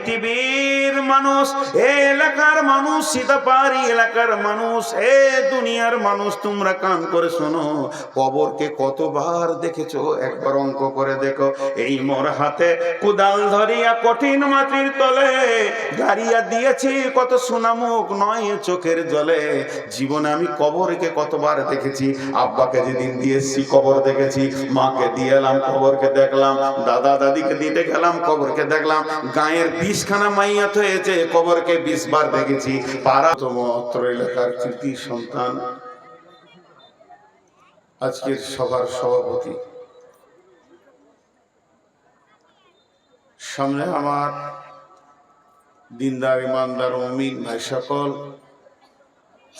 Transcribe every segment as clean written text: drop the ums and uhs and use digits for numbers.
পৃথিবীর মানুষ, এ এলাকার মানুষ, সীতাপাড়ি এলাকার মানুষ, এ দুনিয়ার মানুষ, তোমরা কান করে শোনো, কবরকে কতবার দেখেছো একবার অঙ্ক করে দেখো। এই মোর হাতে কুদাল ধরিয়া কঠিন মাটির তলে গাড়িয়া দিয়েছি কত সোনামুখ নয় চোখের জলে। জীবনে আমি কবরকে কতবার দেখেছি। আব্বাকে যেদিন দিয়েছি কবর দেখেছি, মাকে দিয়ে এলাম কবরকে দেখলাম, দাদা দাদিকে দিতে গেলাম কবরকে দেখলাম, গায়ের 20খানা মাইয়াত হয়েছে কবরকে 20 বার দেখেছি। পাড়া অত্র এলাকার কৃতি সন্তান, আজকের সভার সভাপতি, সামনে আমার দিনদার ইমানদার মুমিন ভাই সকল,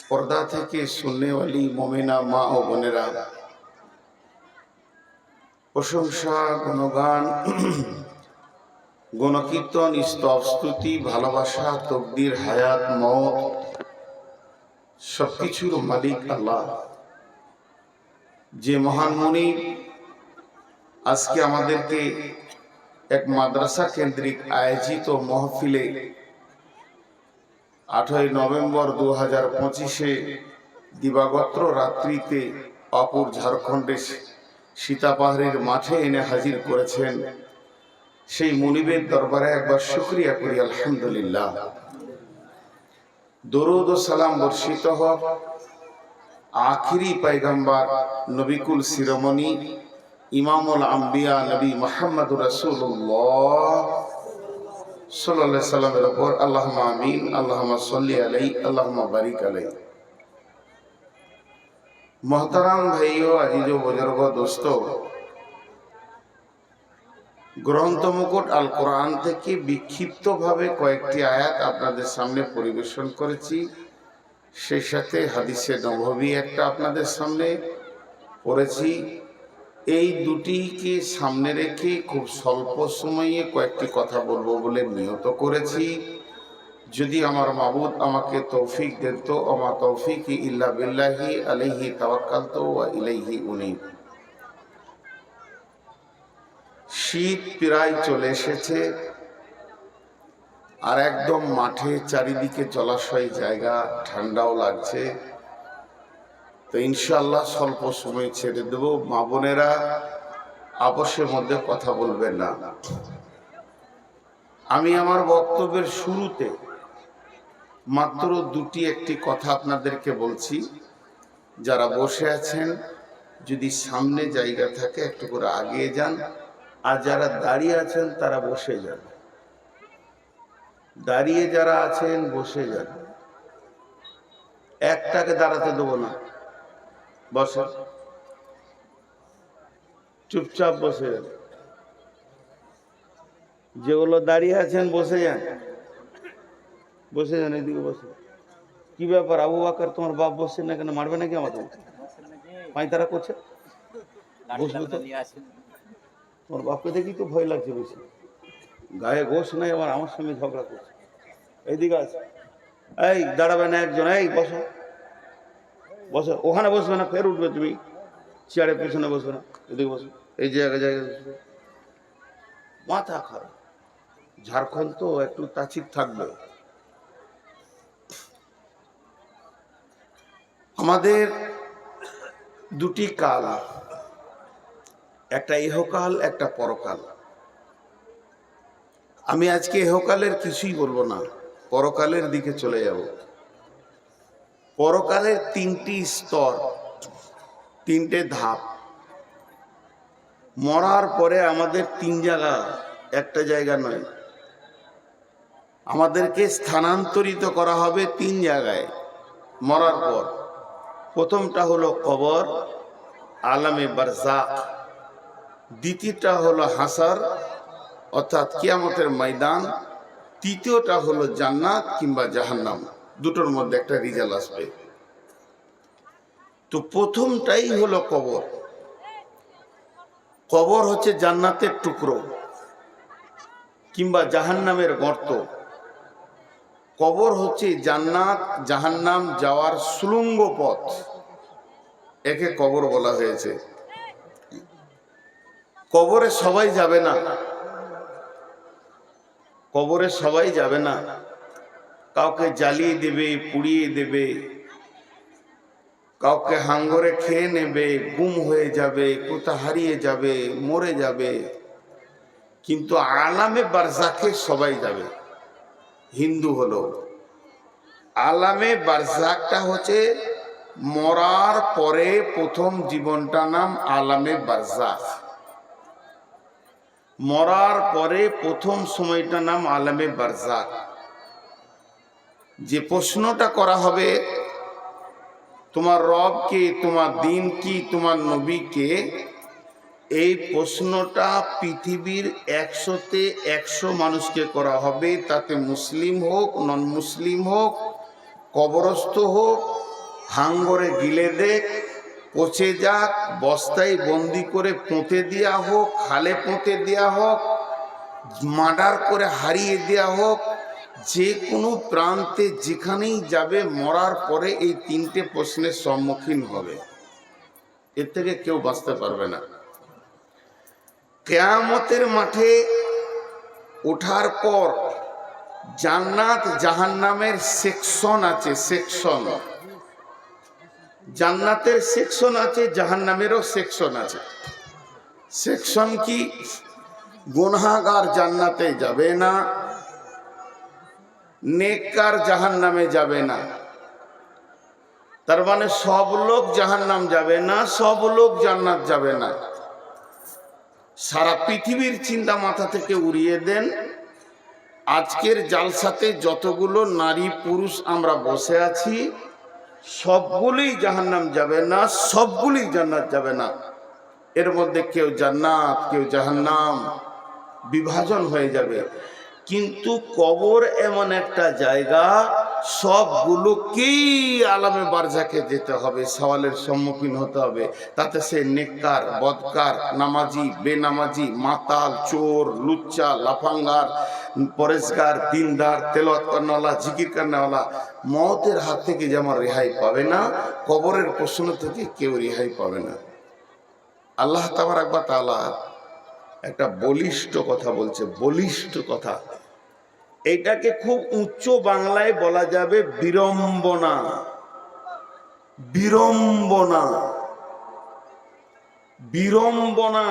পর্দা থেকে শুননেওয়ালি মুমিনা মা ও বোনেরা, প্রশংসা গুণগান গণকীর্তন স্তব স্তুতি ভালোবাসা তকদির হায়াত মওত সবকিছুর মালিক আল্লাহ, যে মহান মুনি আজকে আমাদেরকে এক মাদ্রাসা কেন্দ্রিক আয়োজিত মাহফিলে 8ই নভেম্বর 2025-এ দিবাগত রাত্রিতে অপুর ঝাড়খণ্ডের সীতাপাহাড়ের মাঠে এনে হাজির করেছেন, সেই মুনিবের দরবারে একবার শুকরিয়া করি আলহামদুলিল্লাহ। দরুদ ও সালাম বর্ষিত হোক আখিরি পয়গম্বর নবিকুল শিরোমণি ইমামুল আম্বিয়া নবী মুহাম্মদুর রাসূলুল্লাহ সাল্লাল্লাহু আলাইহি সাল্লামের উপর। আল্লাহুম্মা আমিন, আল্লাহুম্মা সাল্লি আলাইহি, আল্লাহুম্মা বারিক আলাইহি। মোহতারাম ভাইও, আজিজ ও বুজুর্গ, দোস্ত, গ্রন্থ মুকুট আল কোরআন থেকে বিক্ষিপ্তভাবে কয়েকটি আয়াত আপনাদের সামনে পরিবেশন করেছি, সেই সাথে হাদিসে নববী একটা আপনাদের সামনে পড়েছি। এই দুটিকে সামনে রেখে খুব স্বল্প সময়ে কয়েকটি কথা বলবো বলে নিয়ত করেছি। যদি আমার মাবুদ আমাকে তৌফিক দেন তো আমা তৌফিকি ইল্লা বিল্লাহি আলাইহি তাওয়াক্কালতু ওয়া ইলাইহি উনীব। শীত প্রায় চলে এসেছে, আর একদম মাঠে চারিদিকে জলাশয় জায়গা, ঠান্ডাও লাগছে। তো ইনশাআল্লাহ স্বল্প সময় ছেড়ে দেব। মা বোনেরা আপসের মধ্যে কথা বলবেন না। আমি আমার বক্তব্যের শুরুতে মাত্র একটি কথা আপনাদেরকে বলছি। যারা বসে আছেন, যদি সামনে জায়গা থাকে একটু করে আগিয়ে যান, আর যারা দাঁড়িয়ে আছেন তারা বসে যান। দাঁড়িয়ে যারা আছেন বসে যান, একটাকে দাঁড়াতে দেবো না, বসে চুপচাপ বসে যান। যেগুলো দাঁড়িয়ে আছেন বসে যান, বসে যান, এদিকে বসে। কি ব্যাপার আবু বকর, তোমার বাপ বসছে না কেন? মারবে নাকি আমাকে? পাঁয়তারা করছে, বসবে তো। তোমার বাপকে দেখি তো ভয় লাগছে বেশি, গায়ে গোশ নাই, আবার আমার সঙ্গে ঝগড়া করছে। এইদিকে আছে, এই দাঁড়াবে না একজন, এই বসো বসো। ওখানে বসবে না, ফের উঠবে তুমি, চেয়ারের পেছনে বসবে না, এদিকে বসো, এই জায়গায় বসবে। মাথা খারাপ, ঝাড়খণ্ড তো একটু তাচিক থাকবে। আমাদের দুটি কাল, একটা ইহকাল একটা পরকাল। আমি আজকে ইহকালের কিছুই বলবো না, পরকালের দিকে চলে যাব। পরকালের 3টি স্তর, 3টে ধাপ। মরার পরে আমাদের 3 জায়গা, একটা জায়গা নয়, আমাদেরকে স্থানান্তরিত করা হবে 3 জায়গায় মরার পর। প্রথমটা হলো কবর, আলামে বারজাক। দ্বিতীয়টা হলো হাসর অর্থাৎ কিয়ামতের ময়দান। তৃতীয়টা হলো জান্নাত কিংবা জাহান্নাম, দুটোর মধ্যে একটা রিজাল্ট আসবে। তো প্রথমটাই হলো কবর। কবর হচ্ছে জান্নাতের টুকরো কিংবা জাহান্নামের গর্ত। কবর হচ্ছে জান্নাত জাহান্নাম যাওয়ার সুলঙ্গ পথ, একে কবর বলা হয়েছে। কবরে সবাই যাবে না, কবরে সবাই যাবে না, কাউকে জ্বালিয়ে দেবে, পুড়িয়ে দেবে, কাউকে হাঙ্গরে খেয়ে নেবে, গুম হয়ে যাবে, কোথা হারিয়ে যাবে, মরে যাবে। কিন্তু আলামে বারজাখে সবাই যাবে। হিন্দু হলো, আলামে বারজাখটা হচ্ছে মরার পরে প্রথম জীবনটা, নাম আলামে বারজাখ। মরার পরে প্রথম সময়টা নাম আলামে বারজাখ। যে প্রশ্নটা করা হবে, তোমার রব কে, তোমার দিন কি, তোমার নবী কে, এই প্রশ্নটা পৃথিবীর 100-তে 100 মানুষকে করা হবে। তাতে মুসলিম হোক, নন মুসলিম হোক, কবরস্থ হোক, হাঙ্গরে গিলে দেখ, পচে যাক, বস্তায় বন্দি করে পুঁতে দেওয়া হোক, খালে পুঁতে দেওয়া হোক, মার্ডার করে হারিয়ে দেওয়া হোক, যে কোনো প্রান্তে যেখানেই যাবে, মরার পরে এই 3টে প্রশ্নের সম্মুখীন হবে। এর থেকে কেউ বাঁচতে পারবে না। কিয়ামতের মাঠে ওঠার পর জান্নাত জাহান্নামের সেকশন আছে, সেকশন। জান্নাতের সেকশন আছে, জাহান্নামেরও সেকশন আছে। সেকশন কি? গুনাহগার জান্নাতে যাবে না, নেককার জাহান্নামে যাবে না। তার মানে সব লোক জাহান্নাম যাবে না, সব লোক জান্নাত যাবে না। সারা পৃথিবীর চিন্তা মাথা থেকে উড়িয়ে দেন। আজকের জালসাতে যতগুলো নারী পুরুষ আমরা বসে আছি, সবগুলোই জাহান্নাম যাবে না, সবগুলোই জান্নাত যাবে না। এর মধ্যে কেউ জান্নাত, কেউ জাহান্নাম, বিভাজন হয়ে যাবে। কিন্তু কবর এমন একটা জায়গা, সবগুলোকেই আলামে বারজাখে যেতে হবে, সওয়ালের সম্মুখীন হতে হবে। তাতে সে নেককার, বদকার, নামাজি, বেনামাজি, মাতাল, চোর, লুচ্চা, লাফাঙ্গার, পরেশগার, দিনদার, তেলাওয়াত করনেওয়ালা, জিকির করনেওয়ালা, মওতের হাত থেকে যেমন রেহাই পাবে না, কবরের প্রশ্ন থেকে কেউ রেহাই পাবে না। আল্লাহ তাবারক ওয়া তাআলা একটা বলিষ্ঠ কথা বলছে, বলিষ্ঠ কথা। এটাকে খুব উচ্চ বাংলায় বলা যাবে বিড়ম্বনা। বিড়ম্বনা, বিড়ম্বনা।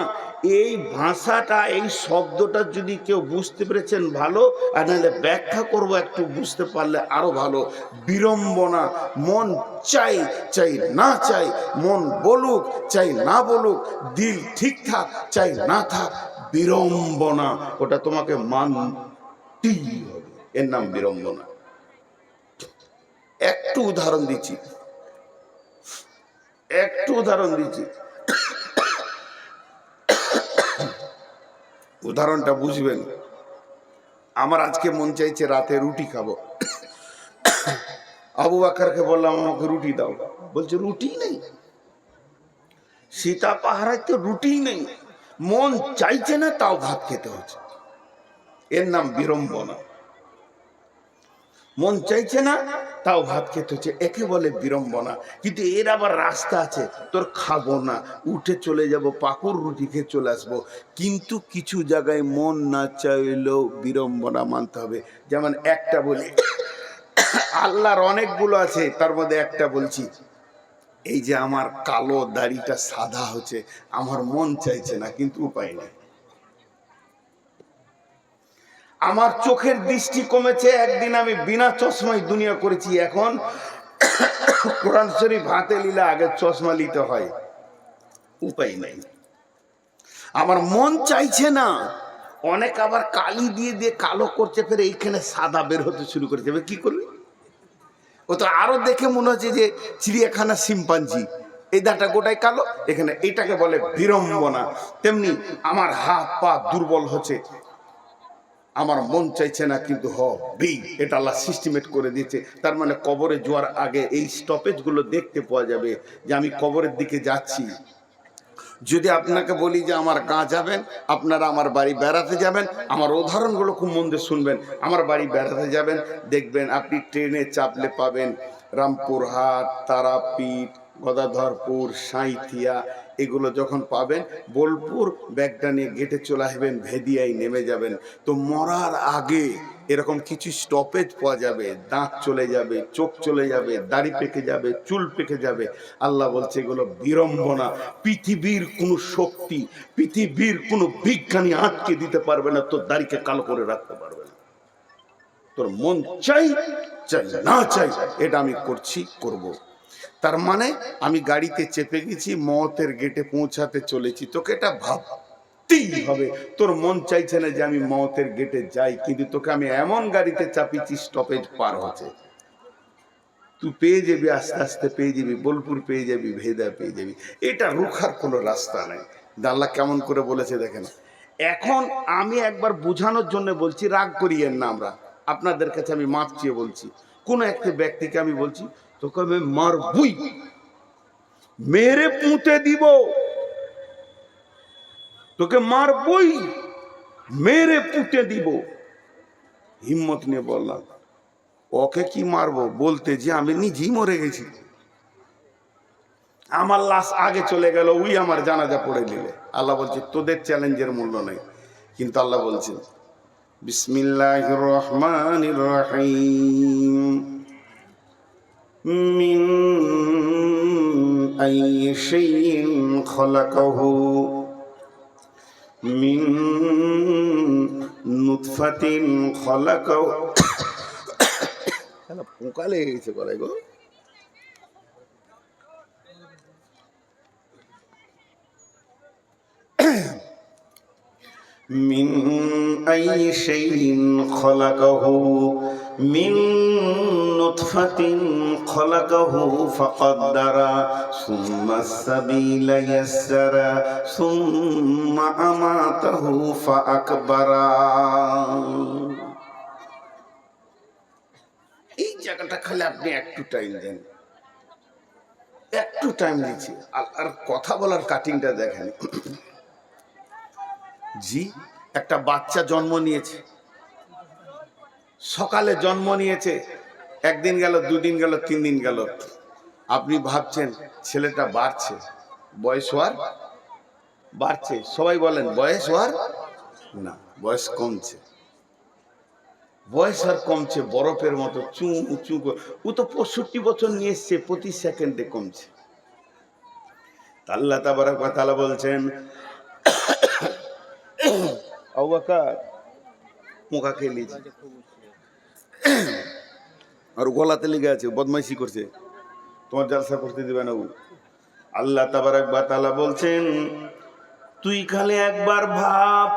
এই ভাষাটা, এই শব্দটা যদি কেউ বুঝতে পেরেছেন ভালো, আর নাহলে ব্যাখ্যা করব একটু, বুঝতে পারলে আরো ভালো। বিড়ম্বনা, মন চাই চাই না চাই, মন বলুক চাই না বলুক, দিল ঠিক থাক চাই না থাক, বিড়ম্বনা, ওটা তোমাকে মানতেই হবে। এর নাম বিড়ম্বনা। একটু উদাহরণ দিচ্ছি, একটু উদাহরণ দিচ্ছি, উদাহরণটা বুঝবেন। আমার আজকে মন চাইছে রাতে রুটি খাবো। আবু বকরকে বললাম আমাকে রুটি দাও, বলছে রুটি নেই। সীতা পাহাড়ায় তো রুটি নেই, মন চাইছে না তাও ভাত খেতে হচ্ছে। এর নাম বিড়ম্বনা। মন চাইছে না তাও ভাত খেতে হচ্ছে, একে বলে বিড়ম্বনা। কিন্তু এর আবার রাস্তা আছে, তোর খাবো না, উঠে চলে যাব, পাকুর রুটি খেয়ে চলে আসবো। কিন্তু কিছু জায়গায় মন না চাইলেও বিড়ম্বনা মানতে হবে। যেমন একটা বলি, আল্লাহর অনেকগুলো আছে, তার মধ্যে একটা বলছি, এই যে আমার কালো দাড়িটা সাদা হচ্ছে, আমার মন চাইছে না, কিন্তু উপায় নেই। আমার চোখের দৃষ্টি কমেছে, একদিন আমি বিনা চশমায় দুনিয়া করেছি, এখন কোরআন শরীফ হাতে নিলে আগে চশমা নিতে হয়, উপায় নাই। আমার মন চাইছে না। অনেক আবার কালি দিয়ে দিয়ে কালো করছে, ফের এইখানে সাদা বের হতে শুরু করেছে, কি করবে? ও তো আরো দেখে মনে হচ্ছে যে চিড়িয়াখানা শিম্পাঞ্জি, এই দাঁটা গোটাই কালো, এখানে এটাকে বলে বিড়ম্বনা। তেমনি আমার হাত পা দুর্বল হচ্ছে, আমার মন চাইছে না, কিন্তু হবে, এটা আল্লাহ সিস্টেমেট করে দিয়েছে। তার মানে কবরে যাওয়ার আগে এই স্টপেজ গুলো দেখতে পাওয়া যাবে যে আমি কবরের দিকে যাচ্ছি। যদি আপনাকে বলি যে আমার গাঁ যাবেন, আপনারা আমার বাড়ি বেড়াতে যাবেন, আমার উদাহরণগুলো খুব মন দিয়ে শুনবেন। আমার বাড়ি বেড়াতে যাবেন, দেখবেন আপনি ট্রেনে চাপলে পাবেন রামপুরহাট, তারাপীঠ, গদাধরপুর, সাঁইথিয়া এগুলো যখন পাবেন, বোলপুর ব্যাগটা নিয়ে গেটে চলে আসবেন, ভেদিয়ায় নেমে যাবেন। তো মরার আগে এরকম কিছু স্টপেজ পাওয়া যাবে, দাঁত চলে যাবে, চোখ চলে যাবে, দাড়ি পেকে যাবে, চুল পেকে যাবে। আল্লাহ বলছে এগুলো বিড়ম্বনা। পৃথিবীর কোনো শক্তি, পৃথিবীর কোনো বিজ্ঞানী আটকে দিতে পারবে না, তোর দাড়িকে কালো করে রাখতে পারবে না। তোর মন চাই চাই না চাই, এটা আমি করছি, করব। তার মানে আমি গাড়িতে চেপে গেছি, মওতের গেটে পৌঁছাতে চলেছি, তোকে এটা ভাবতেই হবে। তোর মন চাইছে না যে আমি মওতের গেটে যাই, কিন্তু তোকে আমি এমন গাড়িতে চাপিয়েছি স্টপেজ পার হচ্ছে, তুই পেয়ে যাবি, আস্তে আস্তে পেয়ে যাবি, বোলপুর পেয়ে যাবি, ভেদা পেয়ে যাবি। এটা রুখার কোনো রাস্তা নেই। আল্লাহ কেমন করে বলেছে দেখেন। এখন আমি একবার বোঝানোর জন্য বলছি, রাগ করিয়েন না, আমরা আপনাদের কাছে আমি মাপ চেয়ে বলছি। কোন একটা ব্যক্তিকে আমি বলছি তোকে আমি মারবই, মেরে পুঁতে দিব, তোকে মারবই, মেরে পুঁতে দিব। হিম্মত নিয়ে বললাম, ওকে কি মারবো বলতে যে আমি নিজেই মরে গেছি, আমার লাশ আগে চলে গেল, ওই আমার জানাজা পড়ে দিলে। আল্লাহ বলছে তোদের চ্যালেঞ্জের মূল্য নেই। কিন্তু আল্লাহ বলছেন বিসমিল্লাহির রহমানির রহিম, মিন আইয়ি শাইইন খলাকাহু মিন নুতফাতিন খলাকাহু। পোকা লেগে গেছে গলায় গো। মিন আইয়ি শাইইন খলাকাহু মিন নুতফাতিন খলাকাহু ফাকাদ্দারা সুম্মা সাবিলা ইয়াসসারা সুম্মা আমাতাহু ফাআকবারা। এই জায়গাটা খালি আপনি একটু টাইম দেন, একটু টাইম দিচ্ছি। আর কথা বলার কাটিংটা দেখেন। জি, একটা বাচ্চা জন্ম নিয়েছে, সকালে জন্ম নিয়েছে, একদিন গেল, দুদিন গেল, 3 দিন গেল। আপনি ভাবছেন ছেলেটা বাড়ছে, বয়স হওয়ার বাড়ছে, সবাই বলেন বয়স হওয়ার না, বয়স কমছে। বয়স আর কমছে, বরফের মতো চু চু। ও তো 65 বছর নিয়ে এসছে, প্রতি সেকেন্ডে কমছে। আল্লাহ তাবারক ওয়া তাআলা বলছেন আবু বকর পোকা খেয়ে নিয়েছে আর গলাতে লেগে আছে, বদমাইশি করছে, তোমার জালসা করতে দিবে না ও। আল্লাহ তাবারক ওয়া তাআলা বলছেন তুই খালি একবার ভাব,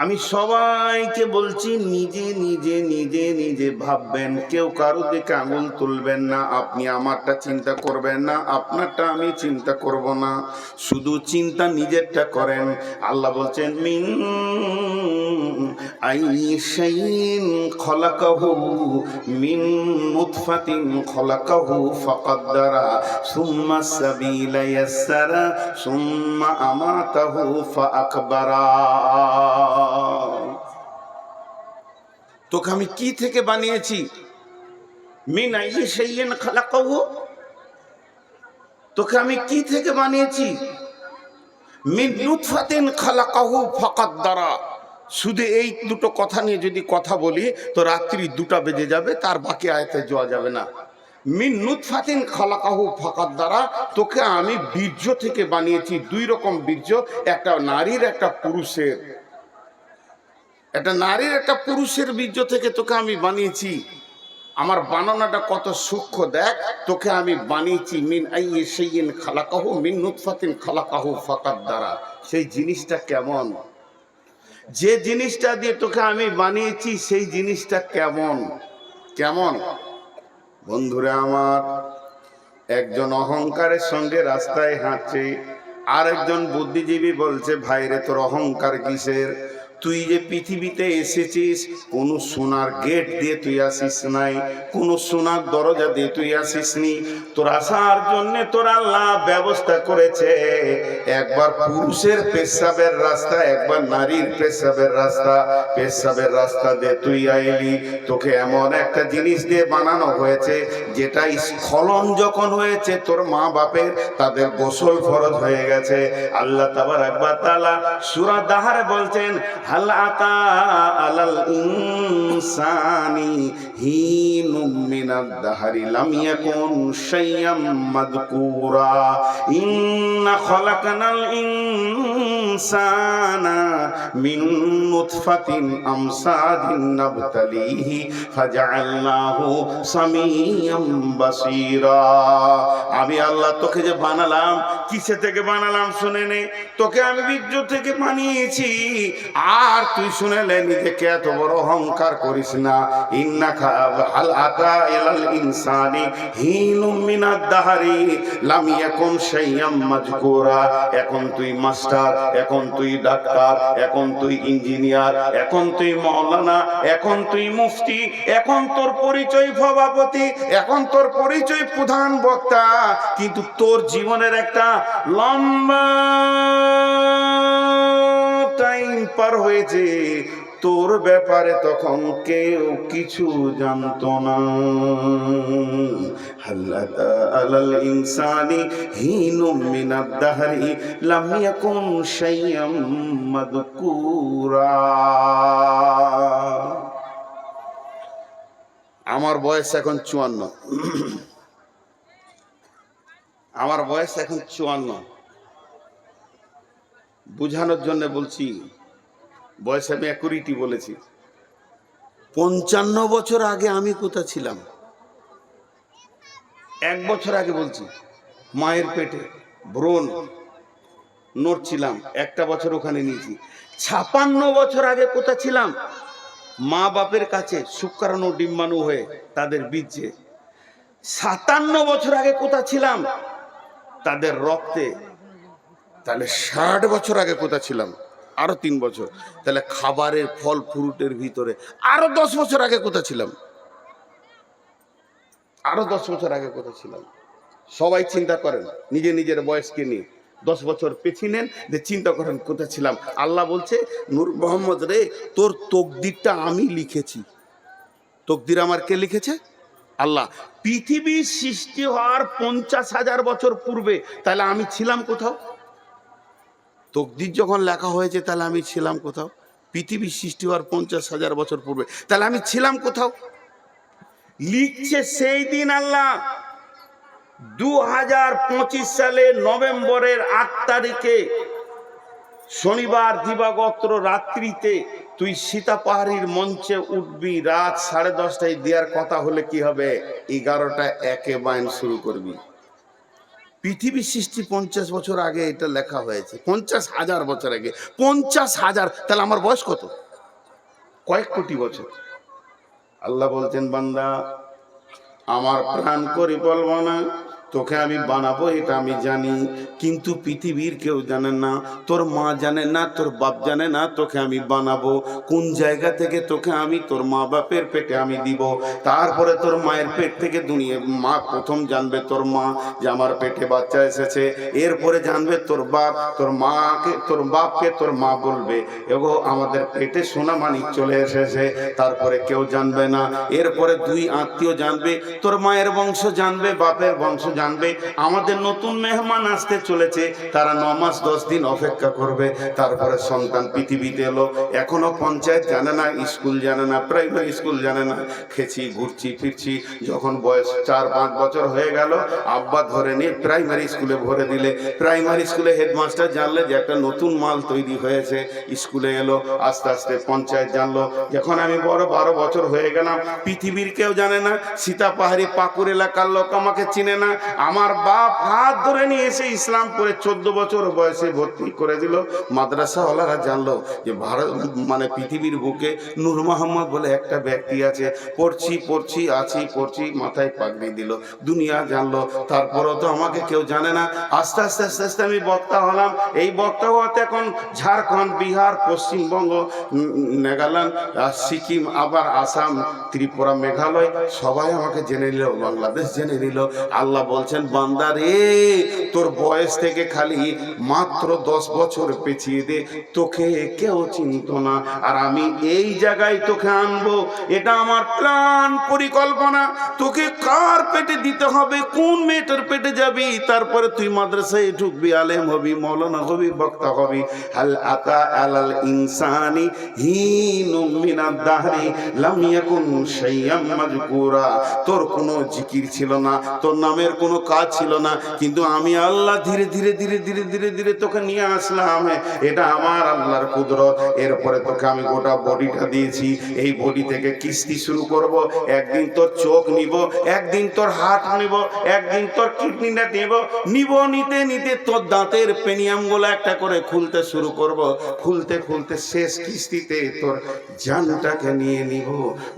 আমি সবাইকে বলছি নিজে নিজে নিজে নিজে ভাববেন, কেউ কারো দিকে আঙুল তুলবেন না, আপনি আমারটা চিন্তা করবেন না, আপনারটা আমি চিন্তা করব না, শুধু চিন্তা নিজেরটা করেন। আল্লাহ বলছেন মিন আইয়ি শাইইন খলাকাহু মিন নুতফাতিন খলাকাহু ফাকাদ্দারা সুম্মা সাবিলা ইয়াসসারা সুম্মা আমাতাহু ফাআকবারা। তোকে আমি কি থেকে বানিয়েছি? মিন আইয়ি শাইইন খালাকাহু, তোকে আমি কি থেকে বানিয়েছি? মিন নুতফাতিন খালাকাহু ফাকাদ্দারা। শুধু এই দুটো কথা নিয়ে যদি কথা বলি তো রাত্রি 2টা বেজে যাবে, তার বাকি আয়াতে যাওয়া যাবে না। মিন নুতফাতিন খালাকাহু ফাকাদ্দারা, তোকে আমি বীর্য থেকে বানিয়েছি। 2 রকম বীর্য, একটা নারীর একটা পুরুষের। একটা নারীর একটা পুরুষের বীর্য থেকে তোকে আমি বানিয়েছি। আমার বানানোটা কত সূক্ষ্ম দেখ, তোকে আমি বানিয়েছি মিন আইয়ি শাইইন খালাকাহু মিন নুতফাতিন খালাকাহু ফাকাদ্দারা। সেই জিনিসটা কেমন? যে জিনিসটা দিয়ে তোকে আমি বানিয়েছি সেই জিনিসটা কেমন? কেমন? বন্ধুরা আমার, একজন অহংকারের সঙ্গে রাস্তায় হাঁটছে, আর একজন বুদ্ধিজীবী বলছে ভাইরে তোর অহংকার কিসের? তুই যে পৃথিবীতে এসেছিস কোন সোনার গেট দিয়ে তুই আসিস নাই, কোন সোনার দরজা দিয়ে তুই আসিসনি। তোর আসার জন্য তোর আল্লাহ ব্যবস্থা করেছে, একবার পুরুষের পেশাবের রাস্তা, একবার নারীর পেশাবের রাস্তা। পেশাবের রাস্তা দিয়ে তুই আইলি, তোকে এমন একটা জিনিস দিয়ে বানানো হয়েছে যেটা স্খলন যখন হয়েছে তোর মা বাপের, তাদের গোসল ফরজ হয়ে গেছে। আল্লাহ তাবারাক ওয়া তাআলা সূরা দাহরে বলছেন, হাল আতা আলাল ইনসানি হিনুম মিনাদ দাহরি লাম ইয়াকুন শাইয়াম মাযকুরা ইন্না খালাকনাল ইনসানা মিন নুতফাতিন আমসাদিন নাবতালিহি ফাজআলনাহু সামিয়াম বাসীরা। আমি আল্লাহ তোকে যে বানালাম, কিসে থেকে বানালাম শুনে নে। তোকে আমি বীর্য থেকে বানিয়েছি। আর তুই শুনেলে নিজেকে এত বড় অহংকার করিস না। ইন্নাকা হাল আতা ইলাল ইনসানি হিনুম মিনাদ দাহরি লাম ইয়াকুন শাইয়াম মাযকুরা। এখন তুই মাস্টার, এখন তুই ডাক্তার, এখন তুই ইঞ্জিনিয়ার, এখন তুই মাওলানা, এখন তুই মুফতি, এখন তোর পরিচয় সভাপতি, এখন তোর পরিচয় প্রধান বক্তা, কিন্তু তোর জীবনের একটা লম্বা টাইম পার হয়েছে, তোর ব্যাপারে তখন কেউ কিছু জানতো না। হাল্লাতা আলাল ইনসানি হিনুম মিনাদ দাহরি লাম ইয়াকুন শাইয়াম মাযকুরা। আমার বয়স এখন 54। আমার বয়স এখন 54। বুঝানোর জন্য বলছি, বয়স আমি অ্যাকুরেটই বলেছি। 55 বছর আগে আমি কোথায় ছিলাম? 1 বছর আগে বলছি, মায়ের পেটে ভ্রূণ নড়ছিলাম, 1টা বছর ওখানে নিয়েছি। 56 বছর আগে কোথায় ছিলাম? মা বাপের কাছে শুক্রাণু ডিম্বাণু হয়ে তাদের বীর্যে। 57 বছর আগে কোথায় ছিলাম? তাদের রক্তে। তাহলে 60 বছর আগে কোথায় ছিলাম? আরো 3 বছর। তাহলে খাবারের ফল ফ্রুটের ভিতরে আরো 10 বছর আগে কোথায় ছিলাম? আরো 10 বছর আগে কোথায় ছিলাম? সবাই চিন্তা করেন নিজে নিজের বয়সকে নিয়ে, 10 বছর পেছিয়ে নেন, যে চিন্তা করেন কোথায় ছিলাম। আল্লাহ বলছে, নূর মোহাম্মদ রে, তোর তকদিরটা আমি লিখেছি। তকদির আমার কে লিখেছে? আল্লাহ। পৃথিবীর সৃষ্টি হওয়ার 50,000 বছর পূর্বে তাহলে আমি ছিলাম কোথাও? তকদির যখন লেখা হয়েছে তাহলে আমি ছিলাম কোথাও? পৃথিবীর সৃষ্টি হওয়ার 50,000 বছর পূর্বে তাহলে আমি ছিলাম কোথাও? লিখছে সেই দিন আল্লাহ 2025 সালে নভেম্বরের 8 তারিখে শনিবার দিবাগত রাত্রিতে তুই সীতা পাহাড়ির মঞ্চে উঠবি। রাত 10:30টায় দেওয়ার কথা হলে কি হবে? 11টা 1-এ বায়ান শুরু করবি। পৃথিবীর সৃষ্টি 50 বছর আগে এটা লেখা হয়েছে, 50,000 বছর আগে। 50,000, তাহলে আমার বয়স কত? কয়েক কোটি বছর। আল্লাহ বলছেন, বান্দা আমার প্রাণ করি বলবো না, তোকে আমি বানাবো এটা আমি জানি, কিন্তু পৃথিবীর কেউ জানে না, তোর মা জানে না, তোর বাপ জানে না তোকে আমি বানাবো। কোন জায়গা থেকে তোকে আমি তোর মা বাপের পেটে আমি দিব। তারপরে তোর মায়ের পেট থেকে দুনিয়া মা প্রথম জানবে তোর মা যে আমার পেটে বাচ্চা এসেছে। এরপরে জানবে তোর বাপ, তোর মাকে, তোর বাপকে তোর মা বলবে, এগো আমাদের পেটে সোনা মানিক চলে এসেছে। তারপরে কেউ জানবে না। এরপরে 2 আত্মীয় জানবে, তোর মায়ের বংশ জানবে, বাপের বংশ জানবে। আমাদের নতুন মেহমান আসতে চলেছে, তারা 9 মাস 10 দিন অপেক্ষা করবে। তারপরে সন্তান পৃথিবীতে এলো। এখনো পঞ্চায়েত জানে না, স্কুল জানে না, প্রাইমারি স্কুল জানে না। খেছি, ঘুরছি, ফিরছি। যখন বয়স 4-5 বছর হয়ে গেল, আব্বা ধরে নিয়ে প্রাইমারি স্কুলে ভরে দিলে। প্রাইমারি স্কুলে হেডমাস্টার জানলে যে একটা নতুন মাল তৈরি হয়েছে, স্কুলে এলো। আস্তে আস্তে পঞ্চায়েত জানলো। যখন আমি বড় 12 বছর হয়ে গেলাম, পৃথিবীর কেউ জানে না, সীতা পাহাড়ি পাকুর এলাকার লোক আমাকে চিনে না। আমার বাপ হাত ধরে নিয়ে এসে ইসলাম করে 14 বছর বয়সে ভর্তি করে দিল। মাদ্রাসাওয়ালারা জানলো যে ভারত মানে পৃথিবীর বুকে নূর মোহাম্মদ বলে একটা ব্যক্তি আছে, পড়ছি মাথায় পাগড়ি দিল, দুনিয়া জানলো। তারপরও তো আমাকে কেউ জানে না। আস্তে আস্তে আমি বক্তা হলাম। এই বক্তা হওয়াতে এখন ঝাড়খণ্ড, বিহার, পশ্চিমবঙ্গ, নাগাল্যান্ড, সিকিম, আবার আসাম, ত্রিপুরা, মেঘালয় সবাই আমাকে জেনে নিল, বাংলাদেশ জেনে নিল। আল্লাহ বলছেন, বান্দা রে, তোর বয়স থেকে খালি মাত্র 10 বছর পেছিয়ে দে, তোকে কেউ চিনত না, আর আমি এই জায়গায় তোকে আনবো। এটা আমার প্ল্যান, পরিকল্পনা। তোকে কার পেটে দিতে হবে, কোন মেয়েটার পেটে যাবি, তারপরে তুই মাদ্রাসায় ঢুকবি, আলেম হবি, মৌলানা হবি, বক্তা হবি। হাল আতা আলাল ইনসানি হিনুম মিনাদ দাহরি লাম ইয়াকুন শাইয়াম মাযকুরা। তোর কোনো জিকির ছিল না, তোর নামের কোনো কাজ ছিল না, কিন্তু আমি আল্লাহ ধীরে ধীরে তোকে নিয়ে আসলাম। এটা আমার আল্লাহর কুদরত। এরপরে তোকে আমি গোটা বডিটা দিয়েছি। এই বডি থেকে কিস্তি শুরু করব। একদিন তোর চোখ নিব, একদিন তোর হাত নিব, একদিন তোর কিডনিটা নিব। নিতে তোর দাঁতের পেনিয়ামগুলো একটা করে খুলতে শুরু করব। খুলতে শেষ কিস্তিতে তোর জানটাকে নিয়ে নিব।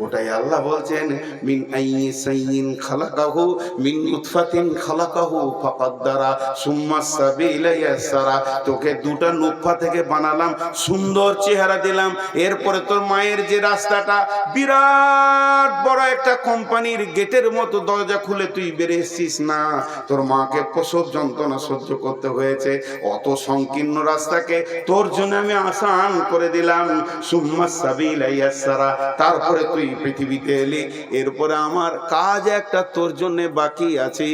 ওটাই আল্লাহ বলছেন, মিন আইয়িন খালাকাহু মিন নুতফাতিন খালাকাহু ফাকাদ্দারা সুম্মা সাবিলা ইয়াসরা। তোকে দুটা নুতফা থেকে বানালাম, সুন্দর চেহারা দিলাম। এরপরে তোর মায়ের যে রাস্তাটা, বিরাট বড় একটা কোম্পানির গেটের মতো দরজা খুলে তুই বেরিয়ে এসছিস না, তোর মাকে প্রসব যন্ত্রণা সহ্য করতে হয়েছে। অত সংকীর্ণ রাস্তাকে তোর জন্য আমি আসান করে দিলাম। সুম্মা সাবিলা ইয়াসরা। তারপরে তুই পৃথিবীতে এলি। এরপরে আমার কাজ একটা তোর জন্য বাকি আছে,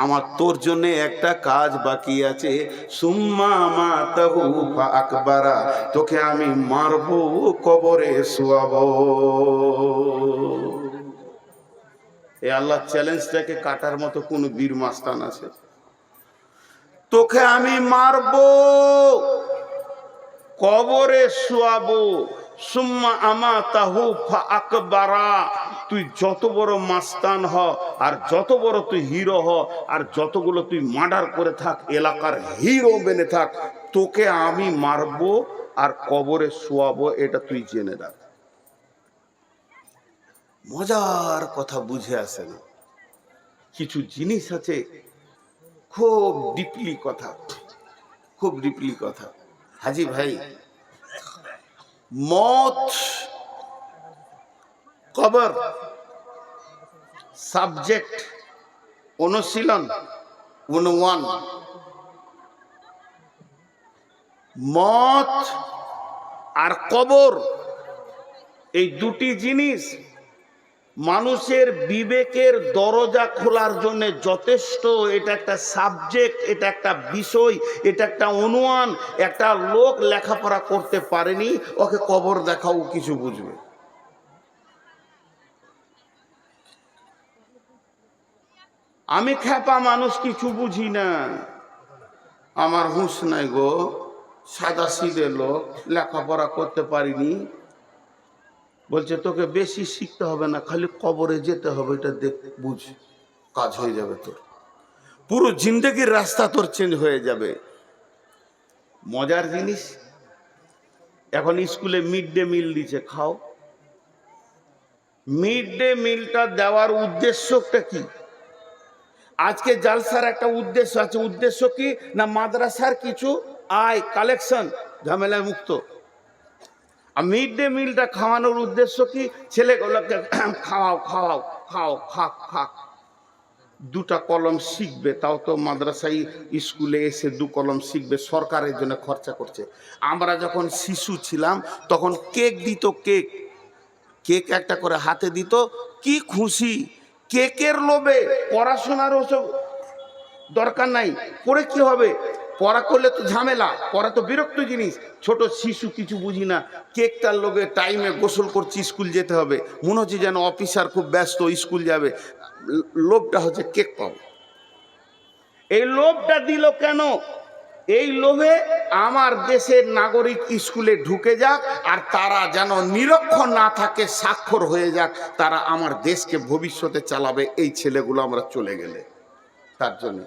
আমার তোর জন্য একটা কাজ বাকি আছে। সুম্মা মাতাহু ফাআকবারা। তোকে আমি মারবো, কবরে শুয়াবো। এই আল্লাহ চ্যালেঞ্জটাকে কাটার মতো কোন বীর মাস্তান আছে? তোকে আমি মারবো, কবরে শুয়াবো। সুম্মা আমাতাহু ফাআকবারা। তুই যত বড় মাস্তান হ, আর যত বড় তুই হিরো হ, আর যতগুলো তুই মার্ডার করে থাক, এলাকার হিরো বেনে থাক, তোকে আমি মারবো আর কবরে শোয়াবো। এটা তুই জেনে রাখ। মজার কথা বুঝে আসে না। কিছু জিনিস আছে খুব ডিপলি কথা। হাজি ভাই, মত, কবর, সাবজেক্ট, অনুশীলন 101। মত আর কবর, এই দুটি জিনিস মানুষের বিবেকের দরজা খোলার জন্য যথেষ্ট। এটা একটা সাবজেক্ট, এটা একটা বিষয়, এটা একটা অনুমান। একটা লোক লেখাপড়া করতে পারেনি, ওকে কবর দেখাও কিছু বুঝবে। আমি খ্যাপা মানুষ, কিছু বুঝি না, আমার হুঁশ নাই গো, সাদা সিধে লোক, লেখাপড়া করতে পারিনি। বলছে তোকে বেশি শিখতে হবে না, খালি কবরে যেতে হবে, এটা দেখ, বুঝ, কাজ হয়ে যাবে তোর। পুরো জিন্দগির রাস্তা তোর চেঞ্জ হয়ে যাবে। মজার জিনিস, এখন স্কুলে মিড ডে মিল দিচ্ছে, খাও। মিড ডে মিলটা দেওয়ার উদ্দেশ্যটা কি? আজকে জালসার একটা উদ্দেশ্য আছে। উদ্দেশ্য কি না, মাদ্রাসার কিছু আয় কালেকশন, ঝামেলা মুক্ত। আর মিড ডে মিলটা খাওয়ানোর উদ্দেশ্য কি? ছেলেগুলোকে খাও, খাক। দুটা কলম শিখবে, তাও তো মাদ্রাসায় স্কুলে এসে 2 কলম শিখবে, সরকারের জন্য খরচা করছে। আমরা যখন শিশু ছিলাম তখন কেক দিত, কেক একটা করে হাতে দিত, কি খুশি। কেকের লোভে পড়াশোনার ওসব দরকার নাই। পড়ে কি হবে? পড়া করলে তো ঝামেলা, পড়া তো বিরক্ত জিনিস। ছোট শিশু কিছু বুঝি না, কেকটার লোভে টাইমে গোসল করছি, স্কুল যেতে হবে, মনে হচ্ছে যেন অফিসার খুব ব্যস্ত, স্কুল যাবে। লোভটা হচ্ছে কেক পাবো। এই লোভটা দিল কেন? এই লোভে আমার দেশের নাগরিক স্কুলে ঢুকে যাক, আর তারা যেন নিরক্ষর না থাকে, স্বাক্ষর হয়ে যাক, তারা আমার দেশকে ভবিষ্যতে চালাবে। এই ছেলেগুলো আমরা চলে গেলে তার জন্য।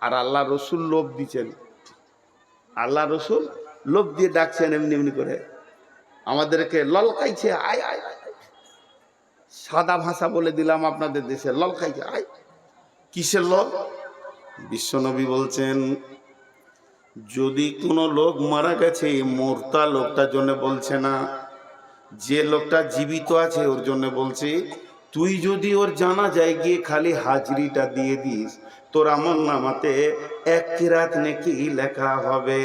আর আল্লাহ রসুল লোভ দিচ্ছেন, আল্লাহ রসুল লোভ দিয়ে ডাকছেন এমনি এমনি করে, আমাদেরকে ললকাইছে, আয় আয়। সাদা ভাষা বলে দিলাম আপনাদের দেশে, ললকাইছে আয়। কিসের লোভ? বিশ্বনবী বলছেন যদি কোনো লোক মারা গেছে, মরতা লোকটার জন্য বলছে না, যে লোকটা জীবিত আছে ওর জন্য বলছে। তুই যদি ওর জানা যায় গিয়ে খালি হাজরিটা দিয়ে দিস, তোর আমল নামাতে এক কিরাত নেকি লেখা হবে,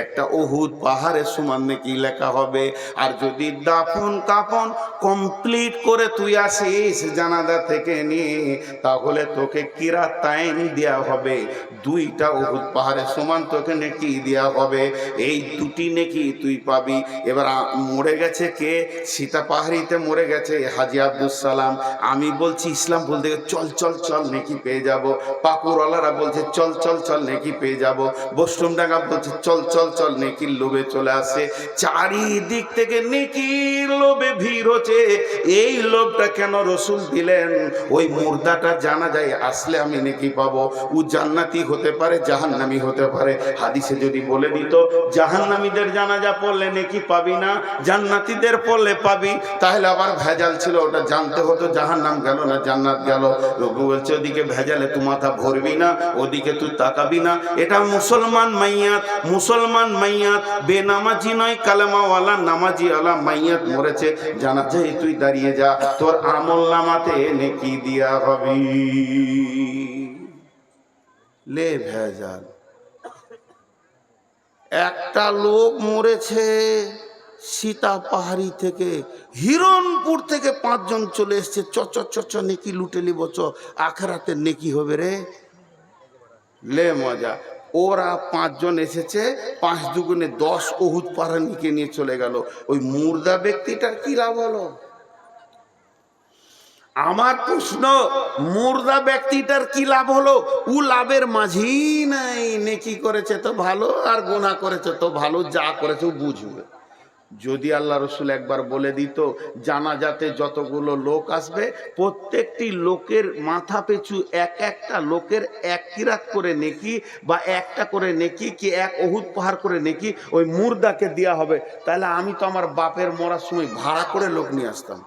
একটা উহুদ পাহাড়ের সমান নেকি লেখা হবে। আর যদি দাফন কাফন কমপ্লিট করে তুই আসিস জানাজা থেকে নিয়ে, তাহলে তোকে কিরাত তাইন দেওয়া হবে, 2টা উহুদ পাহাড়ের সমান তোকে নেকি দেওয়া হবে। এই 2টি নেকি তুই পাবি। এবার মরে গেছে কে? সীতা পাহাড়িতে মরে গেছে হাজী আব্দুল সালাম। আমি বলছি ইসলাম বলতে চল চল চল নেকি পেয়ে যাব। পাকুরওয়ালারা বলছে চল চল চল নেকি পেয়ে যাব। বৈষ্ণবডাঙ্গা বলছে চল চল চল নেকির লোভে চলে আসে। চারিদিক থেকে নেকির লোভে ভিড় হচ্ছে। এই লোভটা কেন রসুল দিলেন? ওই মুর্দাটা জানা যায় আসলে আমি নেকি পাবো। ও জান্নাতি হতে পারে, জাহান্নামী হতে পারে। হাদিসে যদি বলে দিত জাহান্নামীদের জানাজা পড়লে নেকি পাবি না, জান্নাতীদের পড়লে পাবি, তাহলে আবার ভেজাল ছিল, ওটা জানতে হতো জাহান্নাম গেল না জান্নাত গেল। রঘু বলছে ওদিকে ভেজালে তুই মাথা ভরবি না, ওদিকে তুই তাকাবি না। এটা মুসলমান মাইয়াত, মুসলমান মাইয়াত, বেনামাজি নয়, কালেমাওয়ালা নামাজি আলা মাইয়াত মরেছে, জানাজায় তুই দাঁড়িয়ে যা, তোর আমল নামাতে নেকি দিয়া হবি। লে ভেজাল। একটা লোক মরেছে সীতা পাহাড়ি থেকে, হিরণপুর থেকে 5 জন চলে এসছে, চ নেকি লুটে নিব, আখেরাতে নেকি হবে রে। লে মজা। ওরা 5 জন এসেছে, 5 দুগুণে 10 উহুদ পাহাড়িকে নিয়ে চলে গেল। ওই মুর্দা ব্যক্তিটার কি লাভ হলো? আমার প্রশ্ন, মুর্দা ব্যক্তিটার কি লাভ হলো? ও লাভের মাঝি নাই। নেকি করেছে তো ভালো, আর গুনাহ করেছে তো ভালো, যা করেছে ও বুঝবে। যদি আল্লাহ রসুল একবার বলে দিত জানাজাতে যতগুলো লোক আসবে, প্রত্যেকটি লোকের মাথা পিছু একটা লোকের 1 কিরাত করে নেকি, বা একটা করে নেকি কি 1 উহুদ পাহাড় করে নেকি ওই মুর্দাকে দেওয়া হবে, তাহলে আমি তো আমার বাপের মরার সময় ভাড়া করে লোক নিয়ে আসতাম,